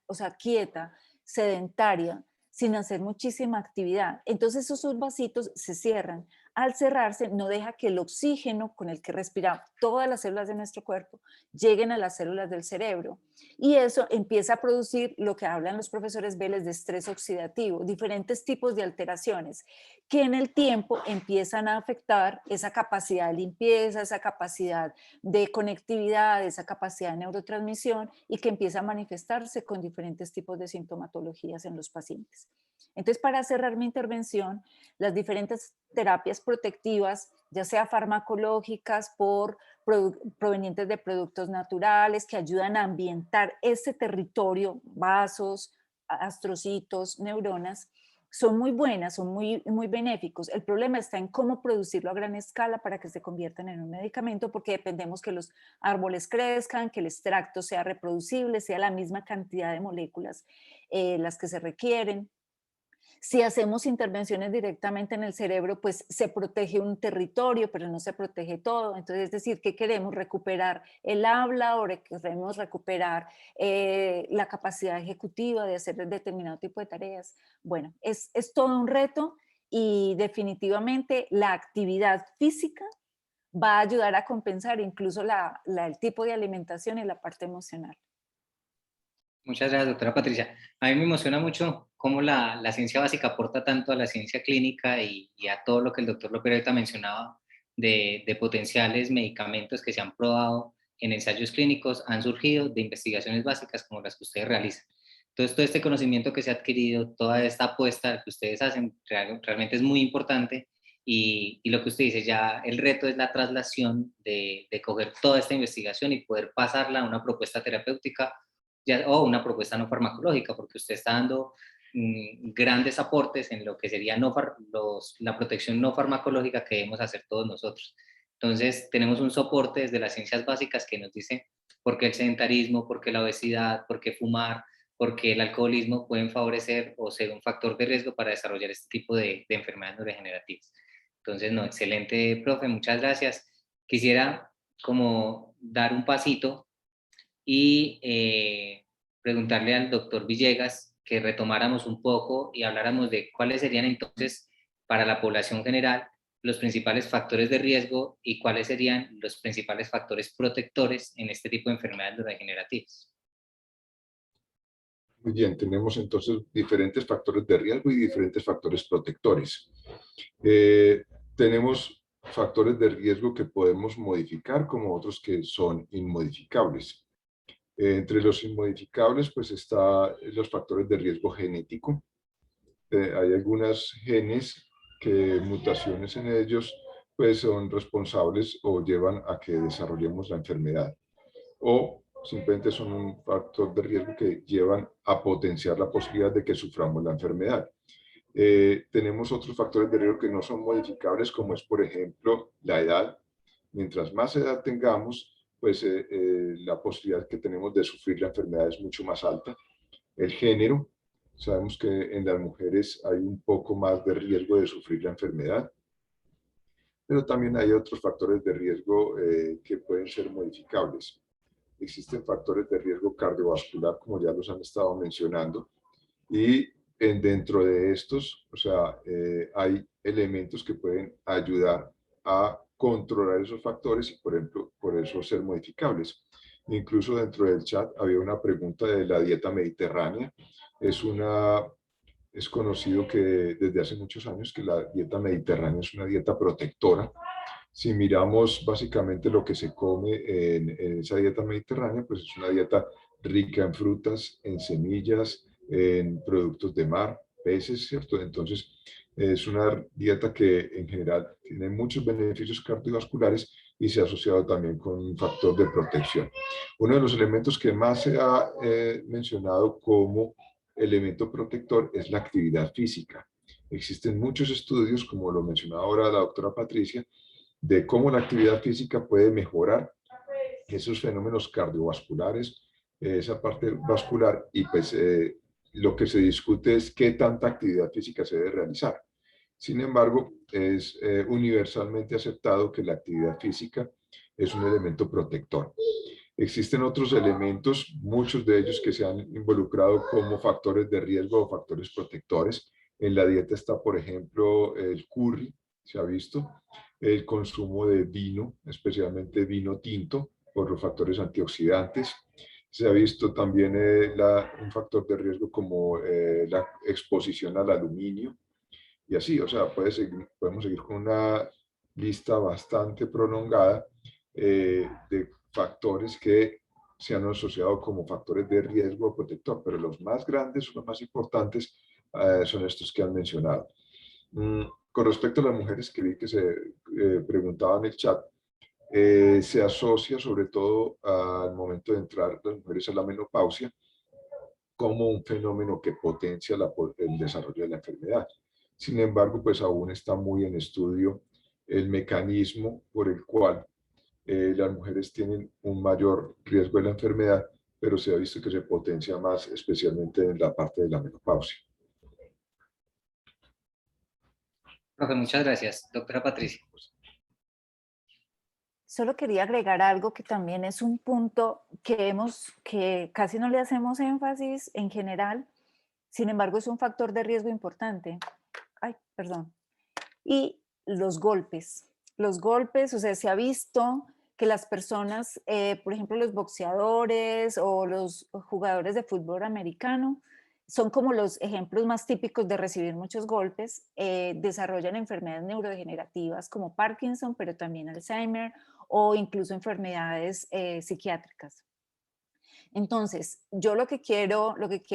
o sea, quieta, sedentaria, sin hacer muchísima actividad. Entonces esos vasitos se cierran. Al cerrarse, no deja que el oxígeno con el que respiramos todas las células de nuestro cuerpo lleguen a las células del cerebro. Y eso empieza a producir lo que hablan los profesores Vélez de estrés oxidativo, diferentes tipos de alteraciones que en el tiempo empiezan a afectar esa capacidad de limpieza, esa capacidad de conectividad, esa capacidad de neurotransmisión, y que empieza a manifestarse con diferentes tipos de sintomatologías en los pacientes. Entonces, para cerrar mi intervención, las diferentes terapias protectivas, ya sea farmacológicas provenientes de productos naturales que ayudan a ambientar ese territorio, vasos, astrocitos, neuronas, son muy buenas, son muy benéficos. El problema está en cómo producirlo a gran escala para que se conviertan en un medicamento, porque dependemos que los árboles crezcan, que el extracto sea reproducible, sea la misma cantidad de moléculas las que se requieren. Si hacemos intervenciones directamente en el cerebro, pues se protege un territorio, pero no se protege todo. Entonces, es decir, ¿qué queremos? ¿Recuperar el habla o queremos recuperar la capacidad ejecutiva de hacer determinado tipo de tareas? Bueno, es todo un reto, y definitivamente la actividad física va a ayudar a compensar incluso el tipo de alimentación y la parte emocional. Muchas gracias, doctora Patricia. A mí me emociona mucho cómo la ciencia básica aporta tanto a la ciencia clínica y a todo lo que el doctor López ahorita mencionaba de potenciales medicamentos que se han probado en ensayos clínicos, han surgido de investigaciones básicas como las que ustedes realizan. Entonces, todo este conocimiento que se ha adquirido, toda esta apuesta que ustedes hacen, realmente es muy importante. Y lo que usted dice, ya el reto es la traslación de coger toda esta investigación y poder pasarla a una propuesta terapéutica o una propuesta no farmacológica, porque usted está dando grandes aportes en lo que sería la protección no farmacológica que debemos hacer todos nosotros. Entonces, tenemos un soporte desde las ciencias básicas que nos dice por qué el sedentarismo, por qué la obesidad, por qué fumar, por qué el alcoholismo pueden favorecer o ser un factor de riesgo para desarrollar este tipo de enfermedades neurodegenerativas. Entonces, no, excelente, profe, muchas gracias. Quisiera como dar un pasito y preguntarle al doctor Villegas que retomáramos un poco y habláramos de cuáles serían entonces para la población general los principales factores de riesgo y cuáles serían los principales factores protectores en este tipo de enfermedades neurodegenerativas. Muy bien, tenemos entonces diferentes factores de riesgo y diferentes factores protectores. Tenemos factores de riesgo que podemos modificar como otros que son inmodificables. Entre los inmodificables pues está los factores de riesgo genético. Hay algunos genes que mutaciones en ellos pues son responsables o llevan a que desarrollemos la enfermedad. O simplemente son un factor de riesgo que llevan a potenciar la posibilidad de que suframos la enfermedad. Tenemos otros factores de riesgo que no son modificables, como es, por ejemplo, la edad. Mientras más edad tengamos, pues la posibilidad que tenemos de sufrir la enfermedad es mucho más alta. El género, sabemos que en las mujeres hay un poco más de riesgo de sufrir la enfermedad, pero también hay otros factores de riesgo que pueden ser modificables. Existen factores de riesgo cardiovascular, como ya los han estado mencionando, y dentro de estos, o sea, hay elementos que pueden ayudar a controlar esos factores y, por ejemplo, por eso ser modificables. Incluso dentro del chat había una pregunta de la dieta mediterránea. Es conocido que desde hace muchos años que la dieta mediterránea es una dieta protectora. Si miramos básicamente lo que se come en esa dieta mediterránea, pues es una dieta rica en frutas, en semillas, en productos de mar, peces, ¿cierto? Entonces, es una dieta que en general tiene muchos beneficios cardiovasculares y se ha asociado también con un factor de protección. Uno de los elementos que más se ha mencionado como elemento protector es la actividad física. Existen muchos estudios, como lo mencionaba ahora la doctora Patricia, de cómo la actividad física puede mejorar esos fenómenos cardiovasculares, esa parte vascular, y pues lo que se discute es qué tanta actividad física se debe realizar. Sin embargo, es universalmente aceptado que la actividad física es un elemento protector. Existen otros elementos, muchos de ellos que se han involucrado como factores de riesgo o factores protectores. En la dieta está, por ejemplo, el curry, se ha visto, el consumo de vino, especialmente vino tinto, por los factores antioxidantes. Se ha visto también un factor de riesgo como la exposición al aluminio. Y así, o sea, podemos seguir con una lista bastante prolongada de factores que se han asociado como factores de riesgo protector, pero los más grandes o los más importantes son estos que han mencionado. Con respecto a las mujeres que vi que se preguntaban en el chat, se asocia sobre todo al momento de entrar las mujeres a la menopausia como un fenómeno que potencia el desarrollo de la enfermedad. Sin embargo, pues aún está muy en estudio el mecanismo por el cual las mujeres tienen un mayor riesgo de la enfermedad, pero se ha visto que se potencia más, especialmente en la parte de la menopausia. Profe, muchas gracias. Doctora Patricia. Solo quería agregar algo que también es un punto que casi no le hacemos énfasis en general, sin embargo es un factor de riesgo importante. Ay, perdón. Y los golpes. Los golpes, o sea, se ha visto que las personas, por ejemplo, los boxeadores o los jugadores de fútbol americano, son como los ejemplos más típicos de recibir muchos golpes, desarrollan enfermedades neurodegenerativas como Parkinson, pero también Alzheimer o incluso enfermedades psiquiátricas. Entonces, yo lo que quiero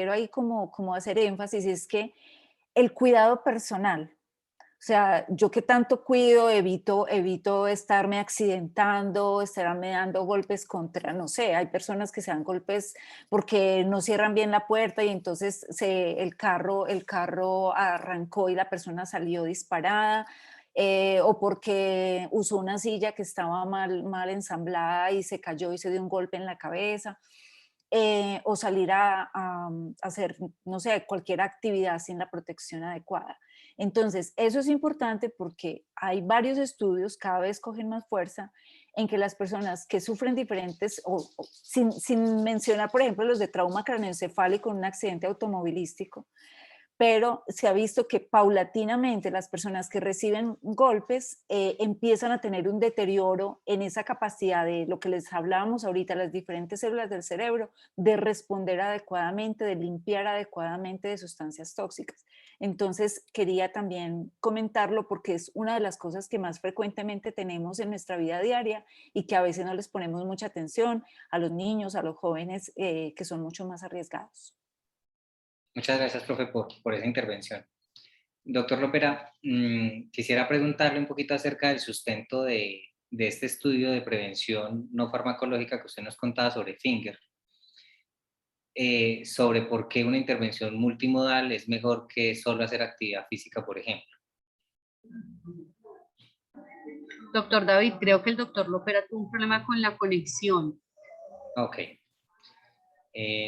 ahí como hacer énfasis es que el cuidado personal, o sea, yo que tanto cuido, evito estarme accidentando, estarme dando golpes contra, no sé, hay personas que se dan golpes porque no cierran bien la puerta y entonces el carro arrancó y la persona salió disparada. o porque usó una silla que estaba mal ensamblada y se cayó y se dio un golpe en la cabeza, o salir a hacer, no sé, cualquier actividad sin la protección adecuada. Entonces, eso es importante porque hay varios estudios, cada vez cogen más fuerza, en que las personas que sufren diferentes, sin mencionar, por ejemplo, los de trauma craneoencefálico en un accidente automovilístico, pero se ha visto que paulatinamente las personas que reciben golpes empiezan a tener un deterioro en esa capacidad de lo que les hablábamos ahorita, las diferentes células del cerebro, de responder adecuadamente, de limpiar adecuadamente de sustancias tóxicas. Entonces quería también comentarlo porque es una de las cosas que más frecuentemente tenemos en nuestra vida diaria y que a veces no les ponemos mucha atención a los niños, a los jóvenes que son mucho más arriesgados. Muchas gracias, profe, por esa intervención. Doctor Lopera, quisiera preguntarle un poquito acerca del sustento de este estudio de prevención no farmacológica que usted nos contaba sobre Finger, sobre por qué una intervención multimodal es mejor que solo hacer actividad física, por ejemplo. Doctor David, creo que el doctor Lopera tuvo un problema con la conexión. Ok.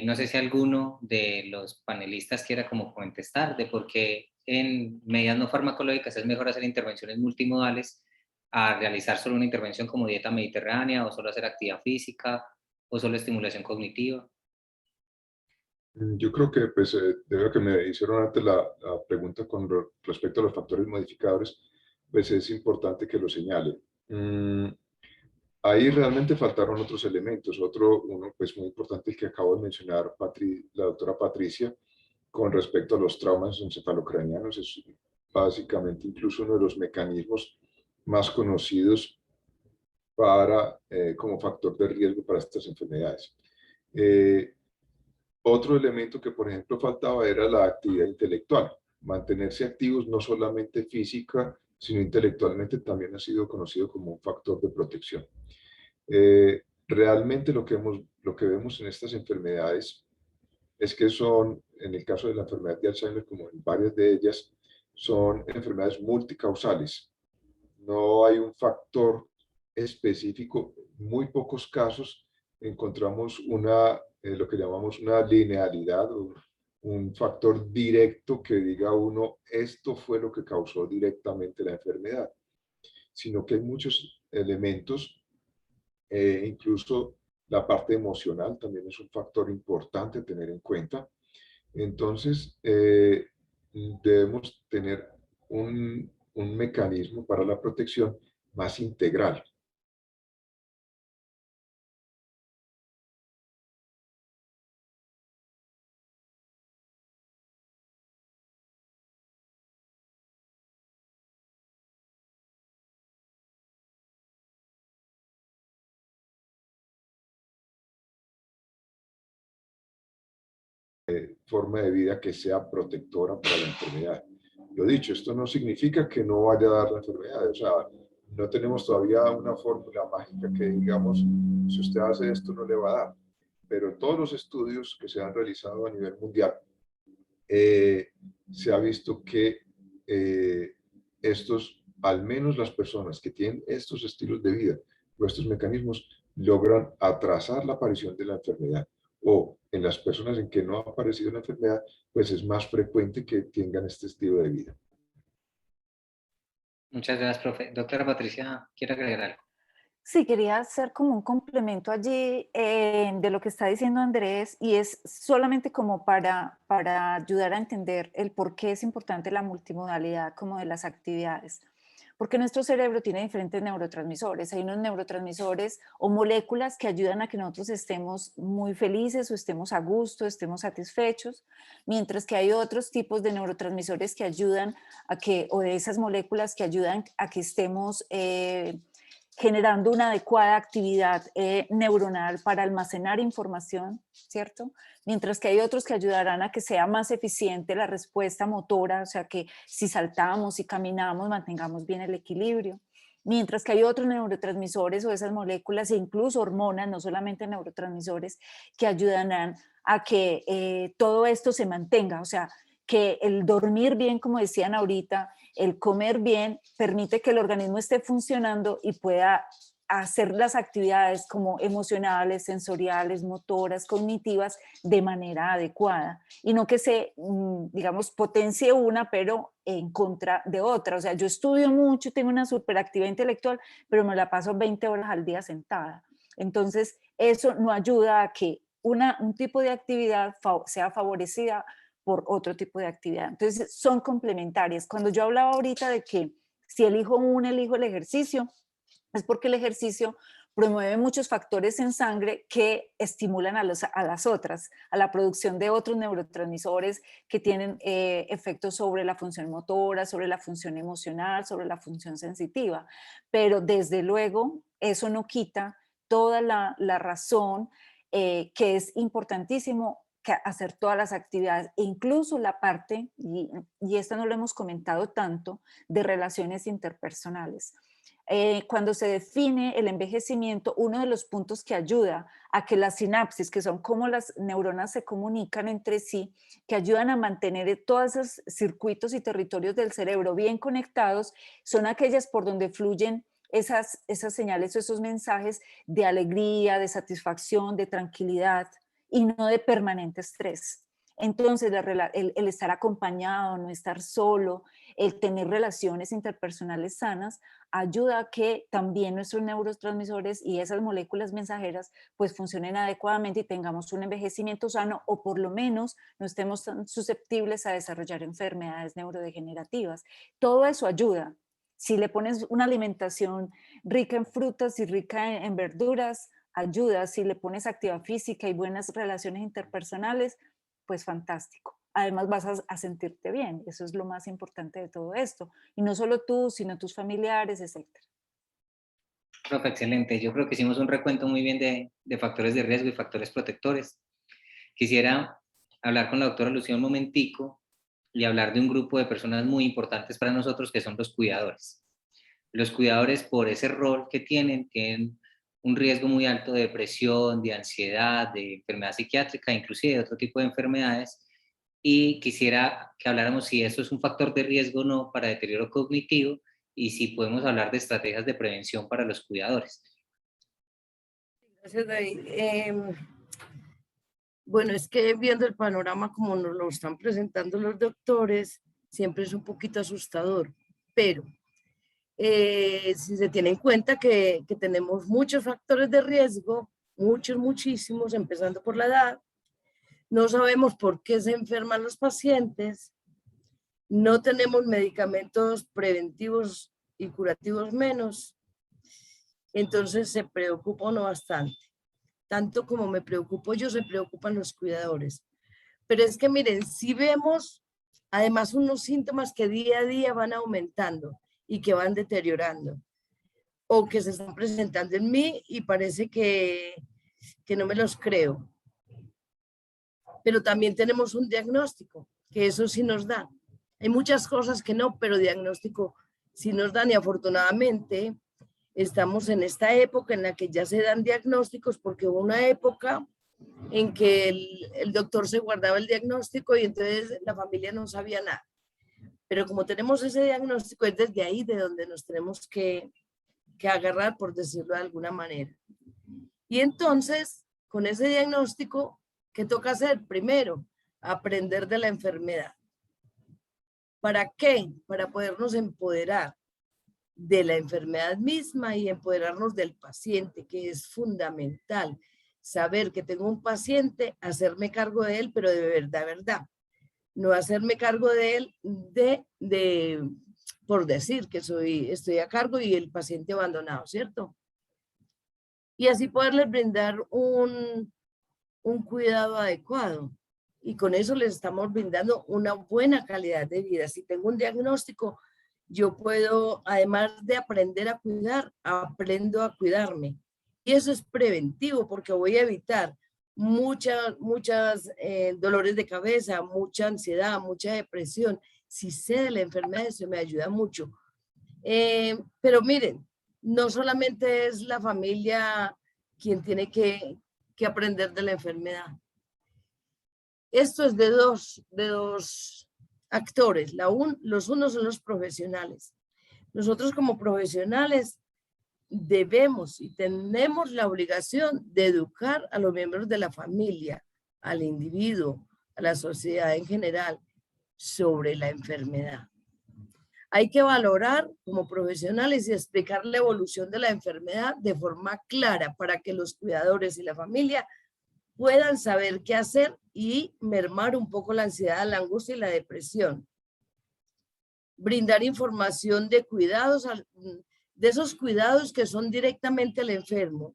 No sé si alguno de los panelistas quiera como contestar de por qué en medidas no farmacológicas es mejor hacer intervenciones multimodales a realizar solo una intervención como dieta mediterránea o solo hacer actividad física o solo estimulación cognitiva. Yo creo que, pues, debido a que me hicieron antes la pregunta con respecto a los factores modificadores, pues es importante que lo señale. Ahí realmente faltaron otros elementos. Uno, pues muy importante, el que acabo de mencionar la doctora Patricia, con respecto a los traumas encefalocranianos. Es básicamente incluso uno de los mecanismos más conocidos como factor de riesgo para estas enfermedades. Otro elemento que, por ejemplo, faltaba era la actividad intelectual. Mantenerse activos no solamente física, sino intelectualmente también ha sido conocido como un factor de protección. Realmente lo que vemos en estas enfermedades es que son, en el caso de la enfermedad de Alzheimer, como en varias de ellas, son enfermedades multicausales. No hay un factor específico. En muy pocos casos encontramos lo que llamamos una linealidad o un factor directo que diga uno, esto fue lo que causó directamente la enfermedad, sino que hay muchos elementos, incluso la parte emocional también es un factor importante a tener en cuenta. Entonces, debemos tener un mecanismo para la protección más integral. Forma de vida que sea protectora para la enfermedad. Lo dicho, esto no significa que no vaya a dar la enfermedad, o sea, no tenemos todavía una fórmula mágica que digamos, si usted hace esto no le va a dar, pero todos los estudios que se han realizado a nivel mundial, se ha visto que al menos las personas que tienen estos estilos de vida o estos mecanismos, logran atrasar la aparición de la enfermedad. O en las personas en que no ha aparecido la enfermedad, pues es más frecuente que tengan este estilo de vida. Muchas gracias, profe. Doctora Patricia, ¿quiere agregar algo? Sí, quería hacer como un complemento allí de lo que está diciendo Andrés, y es solamente como para ayudar a entender el por qué es importante la multimodalidad como de las actividades. Porque nuestro cerebro tiene diferentes neurotransmisores. Hay unos neurotransmisores o moléculas que ayudan a que nosotros estemos muy felices o estemos a gusto, estemos satisfechos, mientras que hay otros tipos de neurotransmisores que ayudan o de esas moléculas que ayudan a que estemos generando una adecuada actividad neuronal para almacenar información, ¿cierto? Mientras que hay otros que ayudarán a que sea más eficiente la respuesta motora, o sea, que si saltamos, si caminamos, mantengamos bien el equilibrio. Mientras que hay otros neurotransmisores o esas moléculas e incluso hormonas, no solamente neurotransmisores, que ayudarán a que todo esto se mantenga, o sea, que el dormir bien, como decían ahorita, el comer bien, permite que el organismo esté funcionando y pueda hacer las actividades como emocionales, sensoriales, motoras, cognitivas de manera adecuada y no que se, digamos, potencie una pero en contra de otra. O sea, yo estudio mucho, tengo una superactividad intelectual, pero me la paso 20 horas al día sentada. Entonces, eso no ayuda a que un tipo de actividad sea favorecida por otro tipo de actividad. Entonces, son complementarias. Cuando yo hablaba ahorita de que si elijo el ejercicio, es porque el ejercicio promueve muchos factores en sangre que estimulan a las otras, a la producción de otros neurotransmisores que tienen efectos sobre la función motora, sobre la función emocional, sobre la función sensitiva. Pero desde luego, eso no quita toda la razón que es importantísimo hacer todas las actividades, e incluso la parte, y esta no lo hemos comentado tanto, de relaciones interpersonales. Cuando se define el envejecimiento, uno de los puntos que ayuda a que las sinapsis, que son como las neuronas se comunican entre sí, que ayudan a mantener todos esos circuitos y territorios del cerebro bien conectados, son aquellas por donde fluyen esas señales o esos mensajes de alegría, de satisfacción, de tranquilidad y no de permanente estrés. Entonces, el estar acompañado, no estar solo, el tener relaciones interpersonales sanas, ayuda a que también nuestros neurotransmisores y esas moléculas mensajeras pues funcionen adecuadamente y tengamos un envejecimiento sano, o por lo menos no estemos tan susceptibles a desarrollar enfermedades neurodegenerativas. Todo eso ayuda. Si le pones una alimentación rica en frutas y rica en verduras, ayuda. Si le pones actividad física y buenas relaciones interpersonales, pues fantástico. Además vas a sentirte bien, eso es lo más importante de todo esto. Y no solo tú, sino tus familiares, etc. Profe, excelente. Yo creo que hicimos un recuento muy bien de factores de riesgo y factores protectores. Quisiera hablar con la doctora Lucía un momentico y hablar de un grupo de personas muy importantes para nosotros, que son los cuidadores. Los cuidadores, por ese rol que tienen un riesgo muy alto de depresión, de ansiedad, de enfermedad psiquiátrica, inclusive de otro tipo de enfermedades. Y quisiera que habláramos si eso es un factor de riesgo o no para deterioro cognitivo y si podemos hablar de estrategias de prevención para los cuidadores. Gracias, David. Bueno, es que viendo el panorama como nos lo están presentando los doctores, siempre es un poquito asustador, pero si se tiene en cuenta que tenemos muchos factores de riesgo, muchísimos, empezando por la edad, no sabemos por qué se enferman los pacientes, no tenemos medicamentos preventivos y curativos menos, entonces se preocupa uno bastante. Tanto como me preocupo yo, se preocupan los cuidadores. Pero es que miren, si vemos además unos síntomas que día a día van aumentando y que van deteriorando o que se están presentando en mí y parece que no me los creo. Pero también tenemos un diagnóstico, que eso sí nos da. Hay muchas cosas que no, pero diagnóstico sí nos dan y afortunadamente estamos en esta época en la que ya se dan diagnósticos, porque hubo una época en que el doctor se guardaba el diagnóstico y entonces la familia no sabía nada. Pero como tenemos ese diagnóstico, es desde ahí de donde nos tenemos que agarrar, por decirlo de alguna manera. Y entonces, con ese diagnóstico, ¿qué toca hacer? Primero, aprender de la enfermedad. ¿Para qué? Para podernos empoderar de la enfermedad misma y empoderarnos del paciente, que es fundamental. Saber que tengo un paciente, hacerme cargo de él, pero de verdad. No hacerme cargo de él por decir que estoy a cargo y el paciente abandonado, ¿cierto? Y así poderles brindar un cuidado adecuado. Y con eso les estamos brindando una buena calidad de vida. Si tengo un diagnóstico, yo puedo, además de aprender a cuidar, aprendo a cuidarme. Y eso es preventivo porque voy a evitar muchas dolores de cabeza, mucha ansiedad, mucha depresión. Si sé de la enfermedad, eso me ayuda mucho. Pero miren, no solamente es la familia quien tiene que aprender de la enfermedad. Esto es de dos actores. Los unos son los profesionales. Nosotros como profesionales debemos y tenemos la obligación de educar a los miembros de la familia, al individuo, a la sociedad en general, sobre la enfermedad. Hay que valorar como profesionales y explicar la evolución de la enfermedad de forma clara para que los cuidadores y la familia puedan saber qué hacer y mermar un poco la ansiedad, la angustia y la depresión. Brindar información de cuidados, de esos cuidados que son directamente al enfermo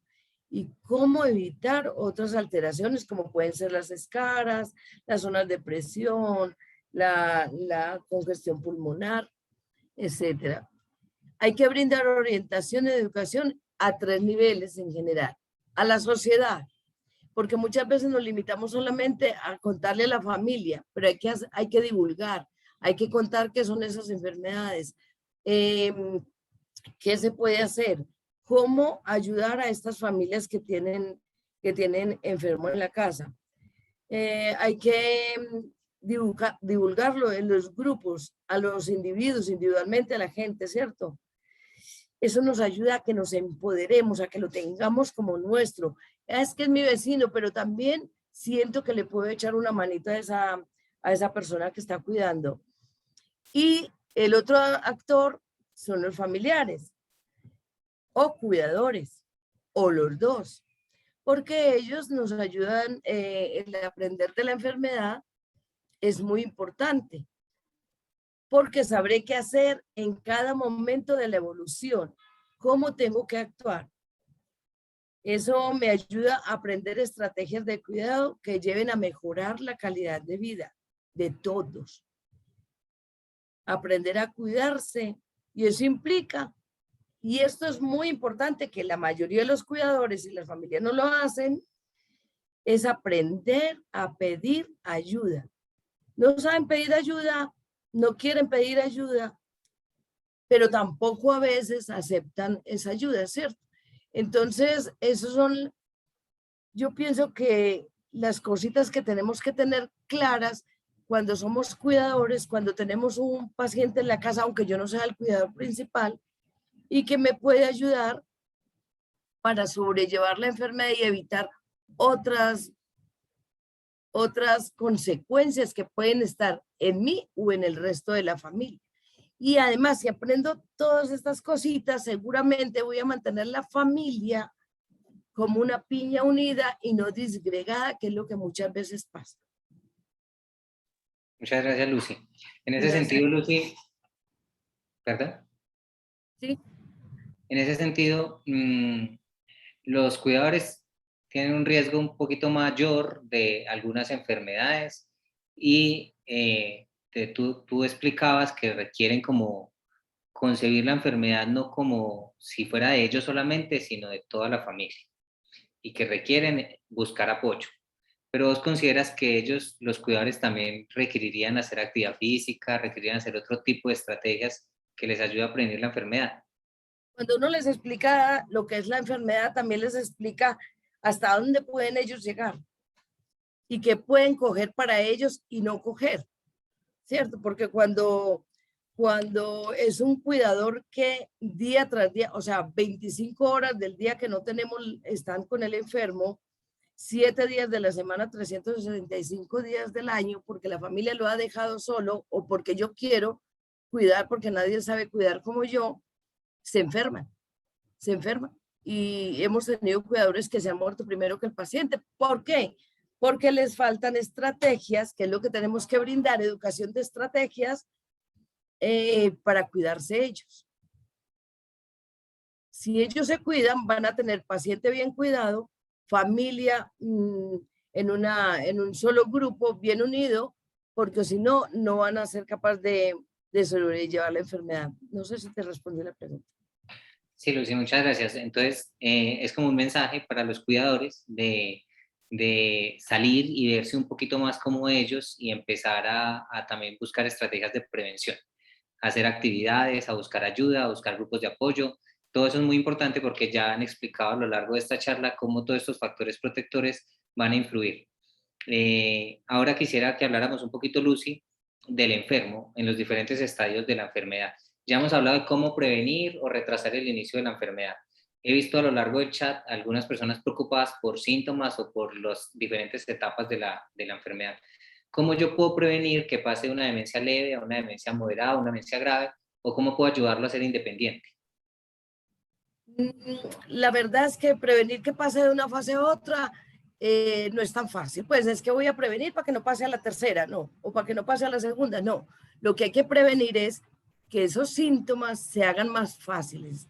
y cómo evitar otras alteraciones como pueden ser las escaras, las zonas de presión, la congestión pulmonar, etcétera. Hay que brindar orientación y educación a 3 niveles en general. A la sociedad, porque muchas veces nos limitamos solamente a contarle a la familia, pero hay que divulgar, hay que contar qué son esas enfermedades, qué se puede hacer, cómo ayudar a estas familias que tienen enfermo en la casa. Hay que divulgarlo en los grupos, a los individuos, individualmente a la gente, ¿cierto? Eso nos ayuda a que nos empoderemos, a que lo tengamos como nuestro. Es que es mi vecino, pero también siento que le puedo echar una manita a esa persona que está cuidando. Y el otro actor son los familiares o cuidadores, o los dos, porque ellos nos ayudan, el aprender de la enfermedad es muy importante, porque sabré qué hacer en cada momento de la evolución, cómo tengo que actuar. Eso me ayuda a aprender estrategias de cuidado que lleven a mejorar la calidad de vida de todos. Aprender a cuidarse, y eso implica, y esto es muy importante, que la mayoría de los cuidadores y las familias no lo hacen, es aprender a pedir ayuda. No saben pedir ayuda, no quieren pedir ayuda, pero tampoco a veces aceptan esa ayuda, ¿cierto? Entonces, esos son, yo pienso que las cositas que tenemos que tener claras cuando somos cuidadores, cuando tenemos un paciente en la casa, aunque yo no sea el cuidador principal, y que me puede ayudar para sobrellevar la enfermedad y evitar otras consecuencias que pueden estar en mí o en el resto de la familia. Y además, si aprendo todas estas cositas, seguramente voy a mantener la familia como una piña unida y no disgregada, que es lo que muchas veces pasa. Muchas gracias, Lucy. En ese Gracias. sentido, Lucy, ¿verdad? Sí. En ese sentido, los cuidadores tienen un riesgo un poquito mayor de algunas enfermedades y tú explicabas que requieren como concebir la enfermedad no como si fuera de ellos solamente, sino de toda la familia y que requieren buscar apoyo. Pero vos consideras que ellos, los cuidadores, también requerirían hacer actividad física, requerirían hacer otro tipo de estrategias que les ayude a prevenir la enfermedad. Cuando uno les explica lo que es la enfermedad, también les explica hasta dónde pueden ellos llegar y qué pueden coger para ellos y no coger, ¿cierto? Porque cuando es un cuidador que día tras día, o sea, 25 horas del día que no tenemos, están con el enfermo, 7 días de la semana, 365 días del año, porque la familia lo ha dejado solo o porque yo quiero cuidar, porque nadie sabe cuidar como yo, se enferman. Y hemos tenido cuidadores que se han muerto primero que el paciente. ¿Por qué? Porque les faltan estrategias, que es lo que tenemos que brindar, educación de estrategias para cuidarse ellos. Si ellos se cuidan, van a tener paciente bien cuidado, familia en un solo grupo bien unido, porque si no, no van a ser capaces de sobrellevar la enfermedad. No sé si te respondí la pregunta. Sí, Lucy, muchas gracias. Entonces, es como un mensaje para los cuidadores de salir y verse un poquito más como ellos y empezar a también buscar estrategias de prevención, a hacer actividades, a buscar ayuda, a buscar grupos de apoyo. Todo eso es muy importante porque ya han explicado a lo largo de esta charla cómo todos estos factores protectores van a influir. Ahora quisiera que habláramos un poquito, Lucy, del enfermo en los diferentes estadios de la enfermedad. Ya hemos hablado de cómo prevenir o retrasar el inicio de la enfermedad. He visto a lo largo del chat algunas personas preocupadas por síntomas o por las diferentes etapas de la enfermedad. ¿Cómo yo puedo prevenir que pase de una demencia leve a una demencia moderada, a una demencia grave? ¿O cómo puedo ayudarlo a ser independiente? La verdad es que prevenir que pase de una fase a otra no es tan fácil. Pues es que voy a prevenir para que no pase a la tercera, no. O para que no pase a la segunda, no. Lo que hay que prevenir es que esos síntomas se hagan más fáciles,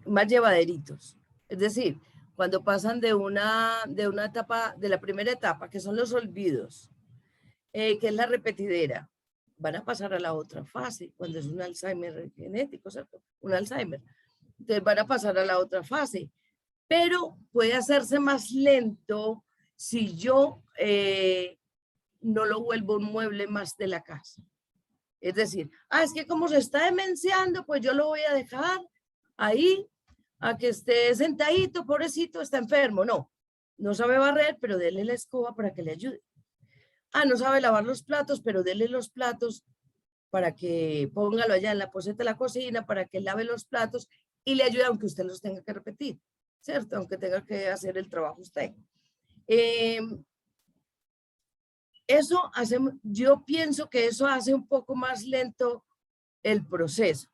más llevaderitos. Es decir, cuando pasan de una etapa, de la primera etapa, que son los olvidos, que es la repetidera, van a pasar a la otra fase, cuando es un Alzheimer genético, ¿cierto? Un Alzheimer. Entonces van a pasar a la otra fase, pero puede hacerse más lento si yo no lo vuelvo un mueble más de la casa. Es decir, es que como se está demenciando, pues yo lo voy a dejar ahí a que esté sentadito, pobrecito, está enfermo. No, no sabe barrer, pero déle la escoba para que le ayude. No sabe lavar los platos, pero déle los platos para que póngalo allá en la poseta de la cocina, para que lave los platos y le ayude aunque usted los tenga que repetir, ¿cierto? Aunque tenga que hacer el trabajo usted. Eso hace, yo pienso que eso hace un poco más lento el proceso.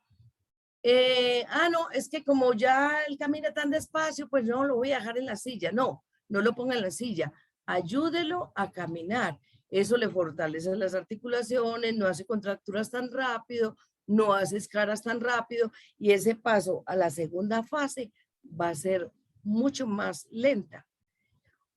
No, es que como ya él camina tan despacio, pues no lo voy a dejar en la silla. No, no lo ponga en la silla. Ayúdelo a caminar. Eso le fortalece las articulaciones, no hace contracturas tan rápido, no hace escaras tan rápido y ese paso a la segunda fase va a ser mucho más lenta.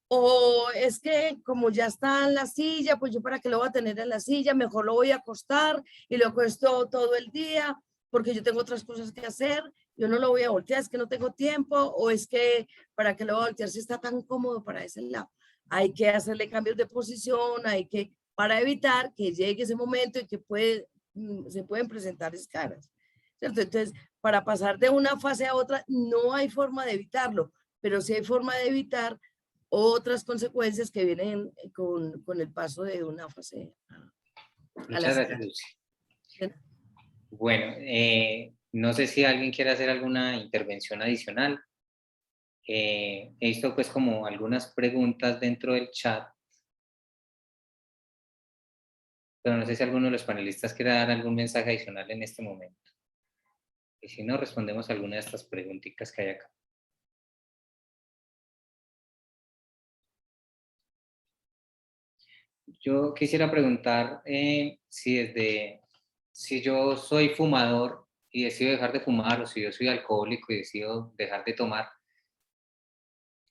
O es que como ya está en la silla, pues yo para qué lo voy a tener en la silla, mejor lo voy a acostar y lo acuesto todo el día porque yo tengo otras cosas que hacer, yo no lo voy a voltear, es que no tengo tiempo, o es que para qué lo voy a voltear si está tan cómodo para ese lado. Hay que hacerle cambios de posición, para evitar que llegue ese momento en que se pueden presentar escaras, ¿cierto? Entonces, para pasar de una fase a otra, no hay forma de evitarlo, pero sí hay forma de evitar otras consecuencias que vienen con el paso de una fase a la Muchas gracias, Lucy. Bueno, no sé si alguien quiere hacer alguna intervención adicional. He visto pues como algunas preguntas dentro del chat, pero no sé si alguno de los panelistas quiere dar algún mensaje adicional en este momento. Y si no, respondemos a alguna de estas preguntitas que hay acá. Yo quisiera preguntar si yo soy fumador y decido dejar de fumar, o si yo soy alcohólico y decido dejar de tomar,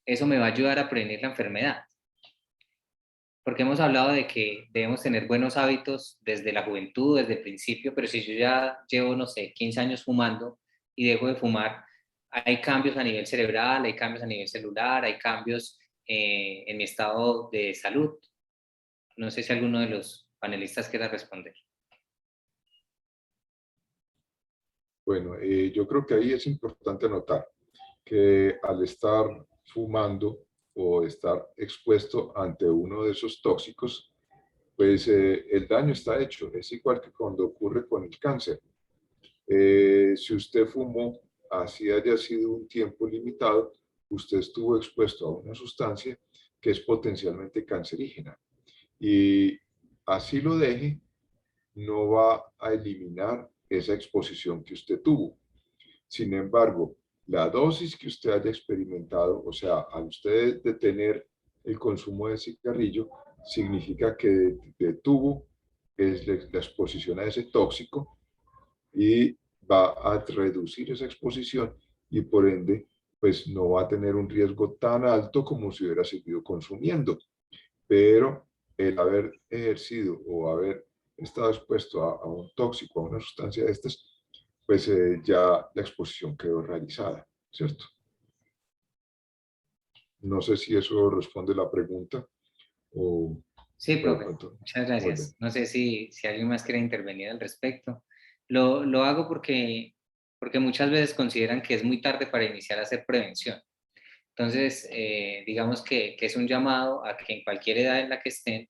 ¿eso me va a ayudar a prevenir la enfermedad? Porque hemos hablado de que debemos tener buenos hábitos desde la juventud, desde el principio, pero si yo ya llevo, no sé, 15 años fumando y dejo de fumar, hay cambios a nivel cerebral, hay cambios a nivel celular, hay cambios en mi estado de salud. No sé si alguno de los panelistas quiera responder. Bueno, yo creo que ahí es importante notar que al estar fumando o estar expuesto ante uno de esos tóxicos, pues el daño está hecho. Es igual que cuando ocurre con el cáncer. Si usted fumó, así haya sido un tiempo limitado, usted estuvo expuesto a una sustancia que es potencialmente cancerígena. Y así lo deje, no va a eliminar esa exposición que usted tuvo. Sin embargo, la dosis que usted haya experimentado, o sea, al usted detener el consumo de cigarrillo, significa que detuvo la exposición a ese tóxico y va a reducir esa exposición y por ende, pues no va a tener un riesgo tan alto como si hubiera seguido consumiendo. Pero el haber ejercido o haber estado expuesto a un tóxico, a una sustancia de estas, pues ya la exposición quedó realizada, ¿cierto? No sé si eso responde la pregunta o... Sí, profe, muchas gracias. No sé si alguien más quiere intervenir al respecto. Lo hago porque muchas veces consideran que es muy tarde para iniciar a hacer prevención. Entonces, digamos que es un llamado a que en cualquier edad en la que estén,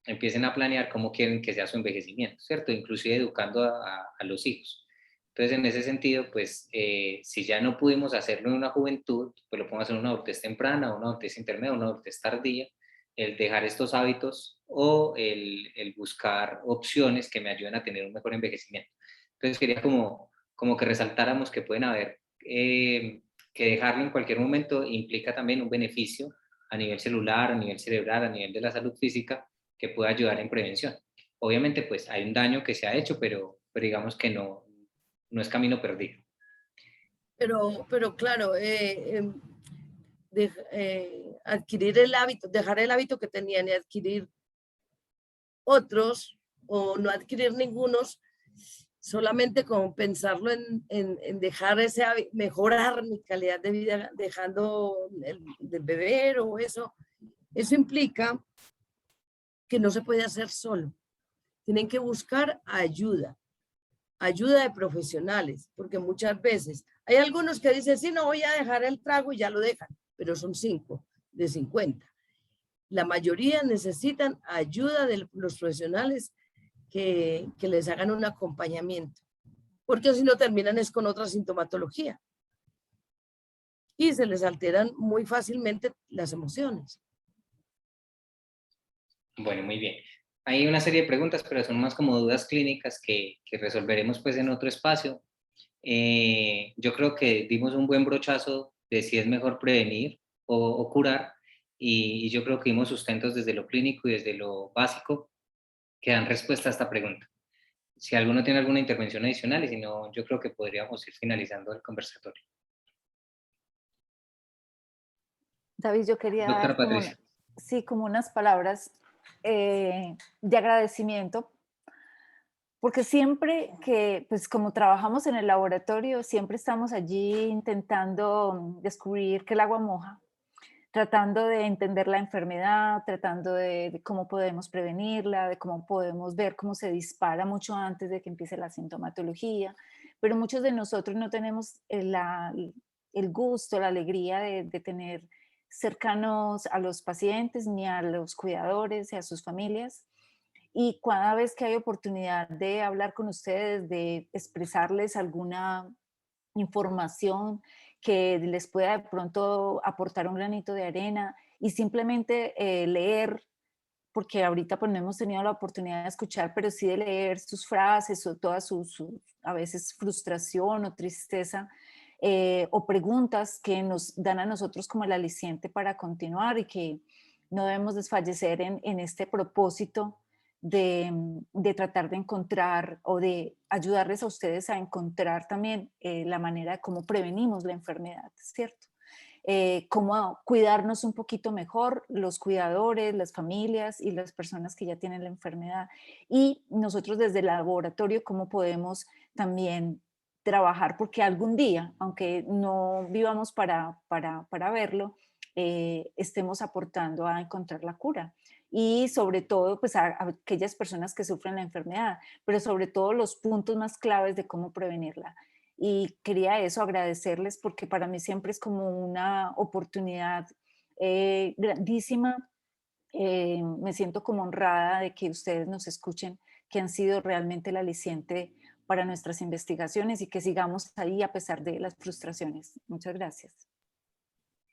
empiecen a planear cómo quieren que sea su envejecimiento, ¿cierto? Inclusive educando a los hijos. Entonces, en ese sentido, pues, si ya no pudimos hacerlo en una juventud, pues lo podemos hacer en una adultez temprana, una adultez intermedia, una adultez tardía, el dejar estos hábitos o el buscar opciones que me ayuden a tener un mejor envejecimiento. Entonces, quería como que resaltáramos que pueden haber, que dejarlo en cualquier momento implica también un beneficio a nivel celular, a nivel cerebral, a nivel de la salud física, que puede ayudar en prevención. Obviamente, pues hay un daño que se ha hecho, pero digamos que no es camino perdido. Pero claro, adquirir el hábito, dejar el hábito que tenían y adquirir otros o no adquirir ningunos, solamente como pensarlo en dejar ese hábito, mejorar mi calidad de vida dejando de beber o eso implica que no se puede hacer solo. Tienen que buscar ayuda de profesionales, porque muchas veces hay algunos que dicen, sí, no voy a dejar el trago y ya lo dejan, pero son 5 de 50. La mayoría necesitan ayuda de los profesionales que les hagan un acompañamiento, porque si no terminan es con otra sintomatología y se les alteran muy fácilmente las emociones. Bueno, muy bien. Hay una serie de preguntas, pero son más como dudas clínicas que resolveremos pues en otro espacio. Yo creo que dimos un buen brochazo de si es mejor prevenir o curar, y yo creo que dimos sustentos desde lo clínico y desde lo básico que dan respuesta a esta pregunta. Si alguno tiene alguna intervención adicional, y si no, yo creo que podríamos ir finalizando el conversatorio. David, yo quería Doctora dar como, Patricia. como unas palabras de agradecimiento, porque siempre que, pues como trabajamos en el laboratorio, siempre estamos allí intentando descubrir que el agua moja, tratando de entender la enfermedad, tratando de cómo podemos prevenirla, de cómo podemos ver cómo se dispara mucho antes de que empiece la sintomatología, pero muchos de nosotros no tenemos el gusto, la alegría de tener cercanos a los pacientes, ni a los cuidadores y a sus familias. Y cada vez que hay oportunidad de hablar con ustedes, de expresarles alguna información que les pueda de pronto aportar un granito de arena y simplemente leer, porque ahorita pues no hemos tenido la oportunidad de escuchar, pero sí de leer sus frases o toda su a veces frustración o tristeza, o preguntas que nos dan a nosotros como el aliciente para continuar, y que no debemos desfallecer en este propósito de tratar de encontrar o de ayudarles a ustedes a encontrar también la manera de cómo prevenimos la enfermedad, ¿cierto? Cómo cuidarnos un poquito mejor, los cuidadores, las familias y las personas que ya tienen la enfermedad. Y nosotros desde el laboratorio, cómo podemos también trabajar, porque algún día, aunque no vivamos para verlo, estemos aportando a encontrar la cura. Y sobre todo, pues a aquellas personas que sufren la enfermedad, pero sobre todo los puntos más claves de cómo prevenirla. Y quería eso, agradecerles, porque para mí siempre es como una oportunidad grandísima. Me siento como honrada de que ustedes nos escuchen, que han sido realmente el aliciente para nuestras investigaciones, y que sigamos ahí a pesar de las frustraciones. Muchas gracias.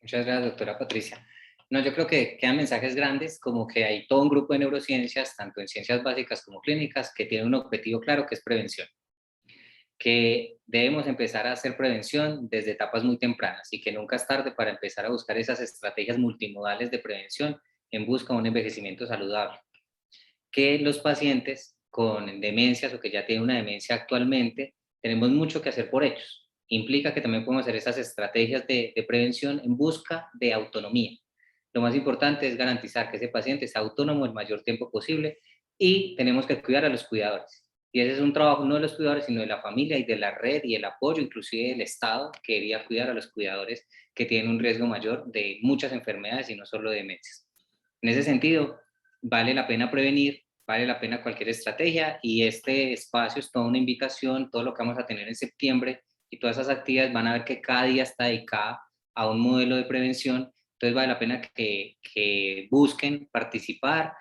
Muchas gracias, doctora Patricia. No, yo creo que quedan mensajes grandes, como que hay todo un grupo de neurociencias, tanto en ciencias básicas como clínicas, que tienen un objetivo claro, que es prevención. Que debemos empezar a hacer prevención desde etapas muy tempranas, y que nunca es tarde para empezar a buscar esas estrategias multimodales de prevención en busca de un envejecimiento saludable. Que los pacientes con demencias o que ya tienen una demencia actualmente, tenemos mucho que hacer por ellos. Implica que también podemos hacer esas estrategias de prevención en busca de autonomía. Lo más importante es garantizar que ese paciente sea autónomo el mayor tiempo posible, y tenemos que cuidar a los cuidadores. Y ese es un trabajo no de los cuidadores, sino de la familia y de la red y el apoyo, inclusive del Estado, que debería cuidar a los cuidadores que tienen un riesgo mayor de muchas enfermedades y no solo de demencias. En ese sentido, vale la pena prevenir, vale la pena cualquier estrategia, y este espacio es toda una invitación. Todo lo que vamos a tener en septiembre y todas esas actividades van a ver que cada día está dedicada a un modelo de prevención. Entonces vale la pena que busquen participar,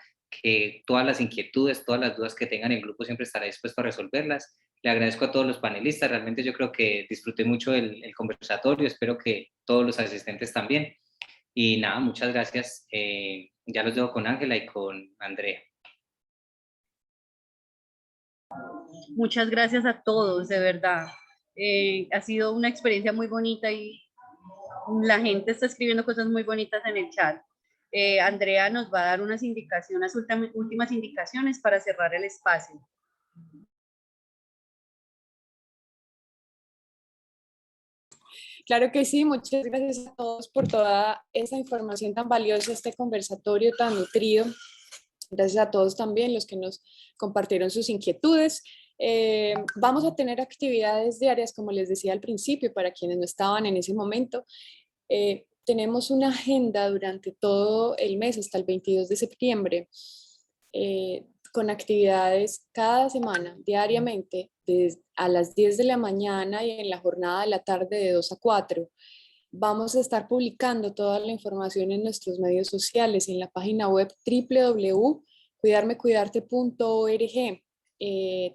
que todas las inquietudes, todas las dudas que tengan, el grupo siempre estará dispuesto a resolverlas. Le agradezco a todos los panelistas, realmente yo creo que disfruté mucho el conversatorio, espero que todos los asistentes también. Y nada, muchas gracias. Ya los dejo con Ángela y con Andrea. Muchas gracias a todos, de verdad. Ha sido una experiencia muy bonita y la gente está escribiendo cosas muy bonitas en el chat. Andrea nos va a dar unas indicaciones, últimas indicaciones para cerrar el espacio. Claro que sí, muchas gracias a todos por toda esa información tan valiosa, este conversatorio tan nutrido. Gracias a todos también los que nos compartieron sus inquietudes. Vamos a tener actividades diarias, como les decía al principio, para quienes no estaban en ese momento. Tenemos una agenda durante todo el mes, hasta el 22 de septiembre, con actividades cada semana, diariamente, a las 10 de la mañana y en la jornada de la tarde de 2 a 4. Vamos a estar publicando toda la información en nuestros medios sociales, en la página web www.cuidarmecuidarte.org.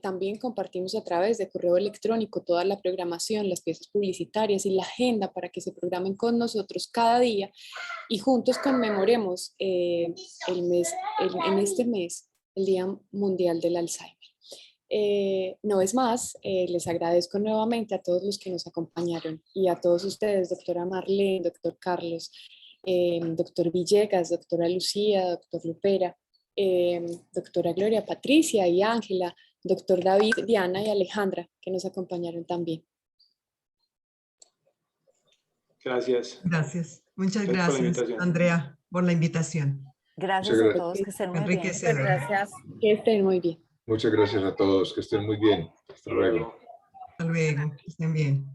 También compartimos a través de correo electrónico toda la programación, las piezas publicitarias y la agenda para que se programen con nosotros cada día y juntos conmemoremos en este mes el Día Mundial del Alzheimer. No es más, les agradezco nuevamente a todos los que nos acompañaron y a todos ustedes, doctora Marlene, doctor Carlos, doctor Villegas, doctora Lucía, doctor Lupera, doctora Gloria Patricia y Ángela, doctor David, Diana y Alejandra, que nos acompañaron también. Gracias. Gracias. Muchas Gracias por la gracias, invitación. Andrea, por la invitación. Gracias Muchas a todos, que estén muy bien. Enriquecedor. Gracias. Que estén muy bien. Muchas gracias a todos, que estén muy bien. Hasta luego. Hasta luego. Que estén bien.